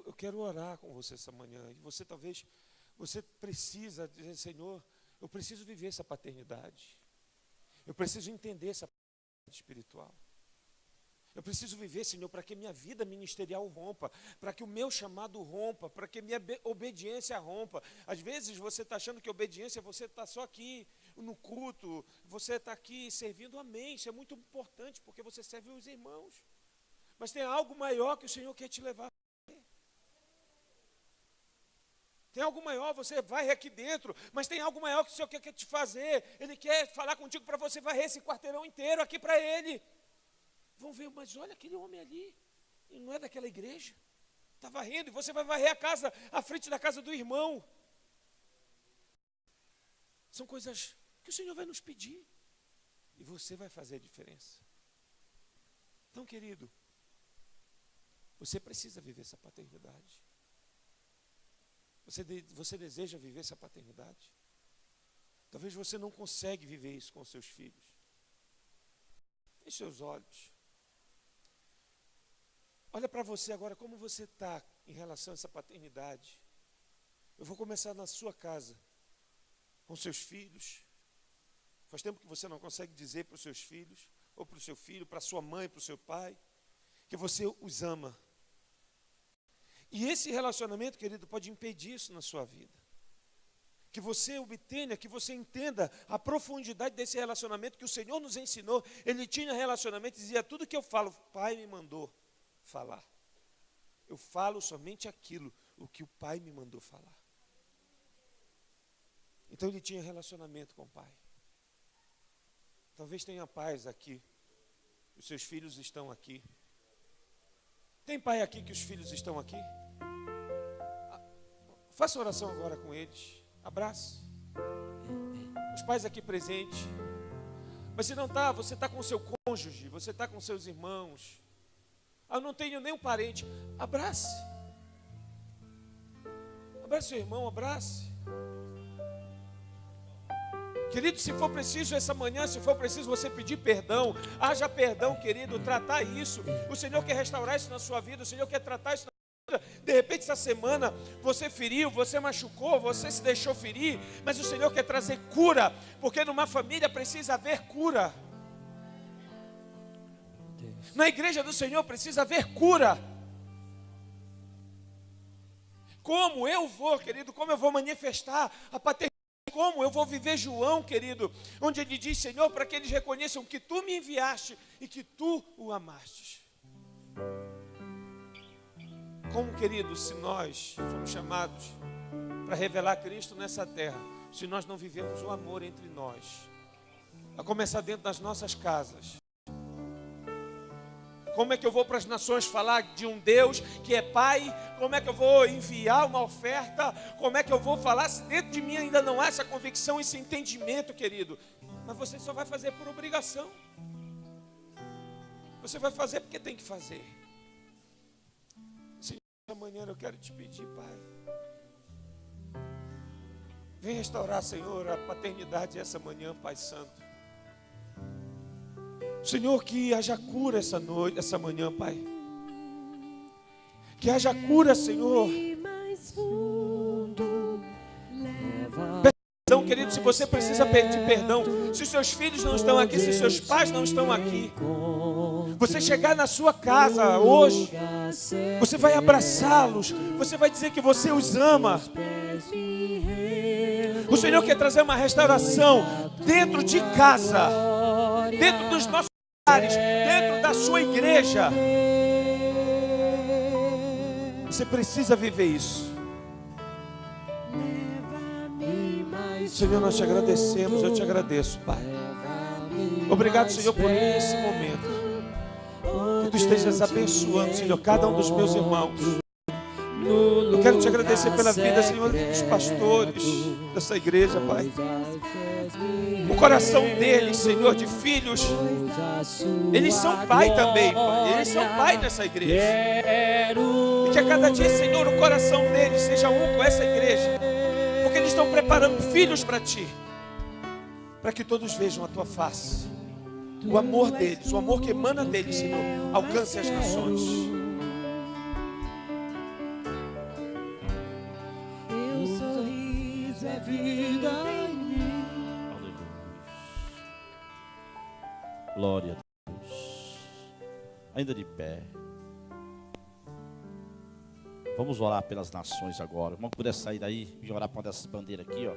Eu quero orar com você essa manhã. E você talvez, você precisa dizer, Senhor, eu preciso viver essa paternidade. Eu preciso entender essa paternidade espiritual. Eu preciso viver, Senhor, para que minha vida ministerial rompa, para que o meu chamado rompa, para que minha obediência rompa. Às vezes você está achando que obediência, você está só aqui no culto, você está aqui servindo, amém. Isso é muito importante, porque você serve os irmãos. Mas tem algo maior que o Senhor quer te levar. Tem algo maior, você vai aqui dentro, mas tem algo maior que o Senhor quer te fazer. Ele quer falar contigo para você varrer esse quarteirão inteiro aqui para Ele. Vão ver, mas olha aquele homem ali, ele não é daquela igreja. Está varrendo, e você vai varrer a casa, à frente da casa do irmão. São coisas que o Senhor vai nos pedir. E você vai fazer a diferença. Então, querido, você precisa viver essa paternidade. Você deseja viver essa paternidade? Talvez você não consegue viver isso com seus filhos. Feche seus olhos. Olha para você agora, como você está em relação a essa paternidade. Eu vou começar na sua casa, com seus filhos. Faz tempo que você não consegue dizer para os seus filhos, ou para o seu filho, para a sua mãe, para o seu pai, que você os ama. E esse relacionamento, querido, pode impedir isso na sua vida. Que você obtenha, que você entenda a profundidade desse relacionamento que o Senhor nos ensinou. Ele tinha relacionamento e dizia: tudo que eu falo, o Pai me mandou falar. Eu falo somente aquilo, o que o Pai me mandou falar. Então ele tinha relacionamento com o Pai. Talvez tenha pais aqui, os seus filhos estão aqui. Tem pai aqui que os filhos estão aqui? Faça oração agora com eles. Abrace. Os pais aqui presentes. Mas se não está, você está com o seu cônjuge, você está com seus irmãos. Eu não tenho nenhum parente. Abrace. Abrace seu irmão, abrace. Querido, se for preciso essa manhã, se for preciso você pedir perdão, haja perdão, querido, tratar isso. O Senhor quer restaurar isso na sua vida, o Senhor quer tratar isso na sua vida. De repente essa semana você feriu, você machucou, você se deixou ferir, mas o Senhor quer trazer cura, porque numa família precisa haver cura. Na igreja do Senhor precisa haver cura. Como eu vou, querido, como eu vou manifestar a paternidade? Como eu vou viver João, querido, onde ele diz: Senhor, para que eles reconheçam que tu me enviaste e que tu o amaste. Como, querido, se nós somos chamados para revelar Cristo nessa terra, se nós não vivemos o amor entre nós, a começar dentro das nossas casas? Como é que eu vou para as nações falar de um Deus que é Pai? Como é que eu vou enviar uma oferta? Como é que eu vou falar se dentro de mim ainda não há essa convicção, esse entendimento, querido? Mas você só vai fazer por obrigação. Você vai fazer porque tem que fazer. Senhor, amanhã eu quero te pedir, Pai. Vem restaurar, Senhor, a paternidade essa manhã, Pai Santo. Senhor, que haja cura essa noite, essa manhã, Pai. Que haja cura, Senhor. Perdão, querido, se você precisa pedir perdão, se seus filhos não estão aqui, se seus pais não estão aqui, você chegar na sua casa hoje, você vai abraçá-los, você vai dizer que você os ama. O Senhor quer trazer uma restauração dentro de casa, dentro dos nossos lares, dentro da sua igreja. Você precisa viver isso. Senhor, nós te agradecemos, eu te agradeço, Pai. Obrigado, Senhor, por esse momento. Que tu estejas abençoando, Senhor, cada um dos meus irmãos. Eu quero te agradecer pela vida, Senhor, dos pastores dessa igreja, Pai. O coração deles, Senhor, de filhos, eles são pai também, Pai. Eles são pai nessa igreja. E que a cada dia, Senhor, o coração deles seja um com essa igreja. Porque eles estão preparando filhos para Ti. Para que todos vejam a Tua face. O amor deles, o amor que emana deles, Senhor, alcance as nações. Vida em mim. Aleluia. Glória a Deus. Ainda de pé. Vamos orar pelas nações agora. Vamos poder sair daí e orar para uma dessas bandeiras aqui, ó.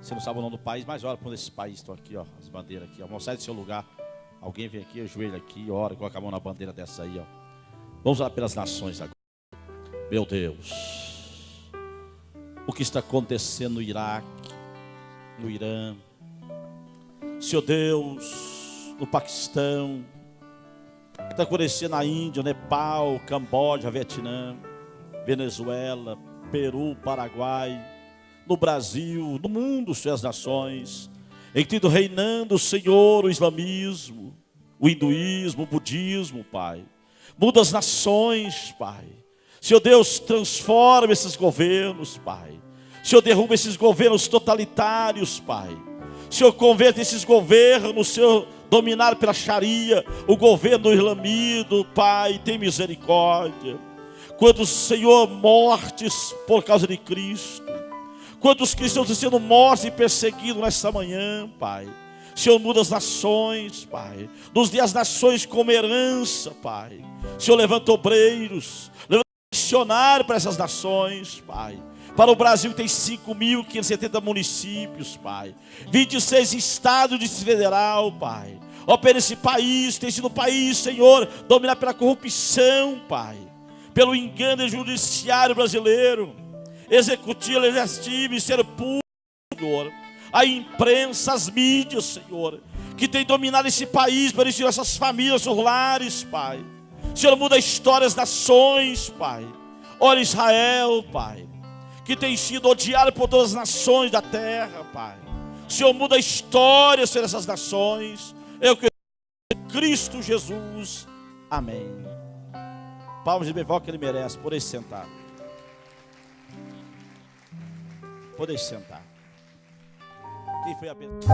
Você não sabe o nome do país, mas ora para esses países estão aqui, ó. As bandeiras aqui, ó. Vamos sair do seu lugar. Alguém vem aqui, ajoelha aqui, ora, coloca a mão na bandeira dessa aí, ó. Vamos orar pelas nações agora. Meu Deus. O que está acontecendo no Iraque, no Irã, Senhor Deus, no Paquistão, está acontecendo na Índia, Nepal, Camboja, Vietnã, Venezuela, Peru, Paraguai, no Brasil, no mundo, Senhor, as nações, em que tem reinando, Senhor, o islamismo, o hinduísmo, o budismo, Pai. Muda as nações, Pai. Senhor Deus, transforma esses governos, Pai. Senhor, derruba esses governos totalitários, Pai. Senhor, converta esses governos, Senhor, dominado pela Sharia, o governo islamido, Pai, tem misericórdia. Quantos, Senhor, mortes por causa de Cristo. Quantos cristãos estão sendo mortos e perseguidos nesta manhã, Pai. Senhor, muda as nações, Pai. Nos dê as nações como herança, Pai. Senhor, levanta obreiros, levanta missionários para essas nações, Pai. Para o Brasil tem 5.570 municípios, Pai. 26 estados de federal, Pai. Opera esse país, tem sido um país, Senhor, dominado pela corrupção, Pai. Pelo engano judiciário brasileiro, executivo, legislativo, Ministério Público, Senhor. A imprensa, as mídias, Senhor, que tem dominado esse país, para ensinar essas famílias, seus lares, Pai. Senhor, muda a história das nações, Pai. Olha Israel, Pai, que tem sido odiado por todas as nações da terra, Pai. Senhor, muda a história, Senhor, dessas nações. Eu quero Cristo Jesus. Amém. Palmas de bem-voz que ele merece. Poder sentar. Poder sentar. Quem foi abençoado?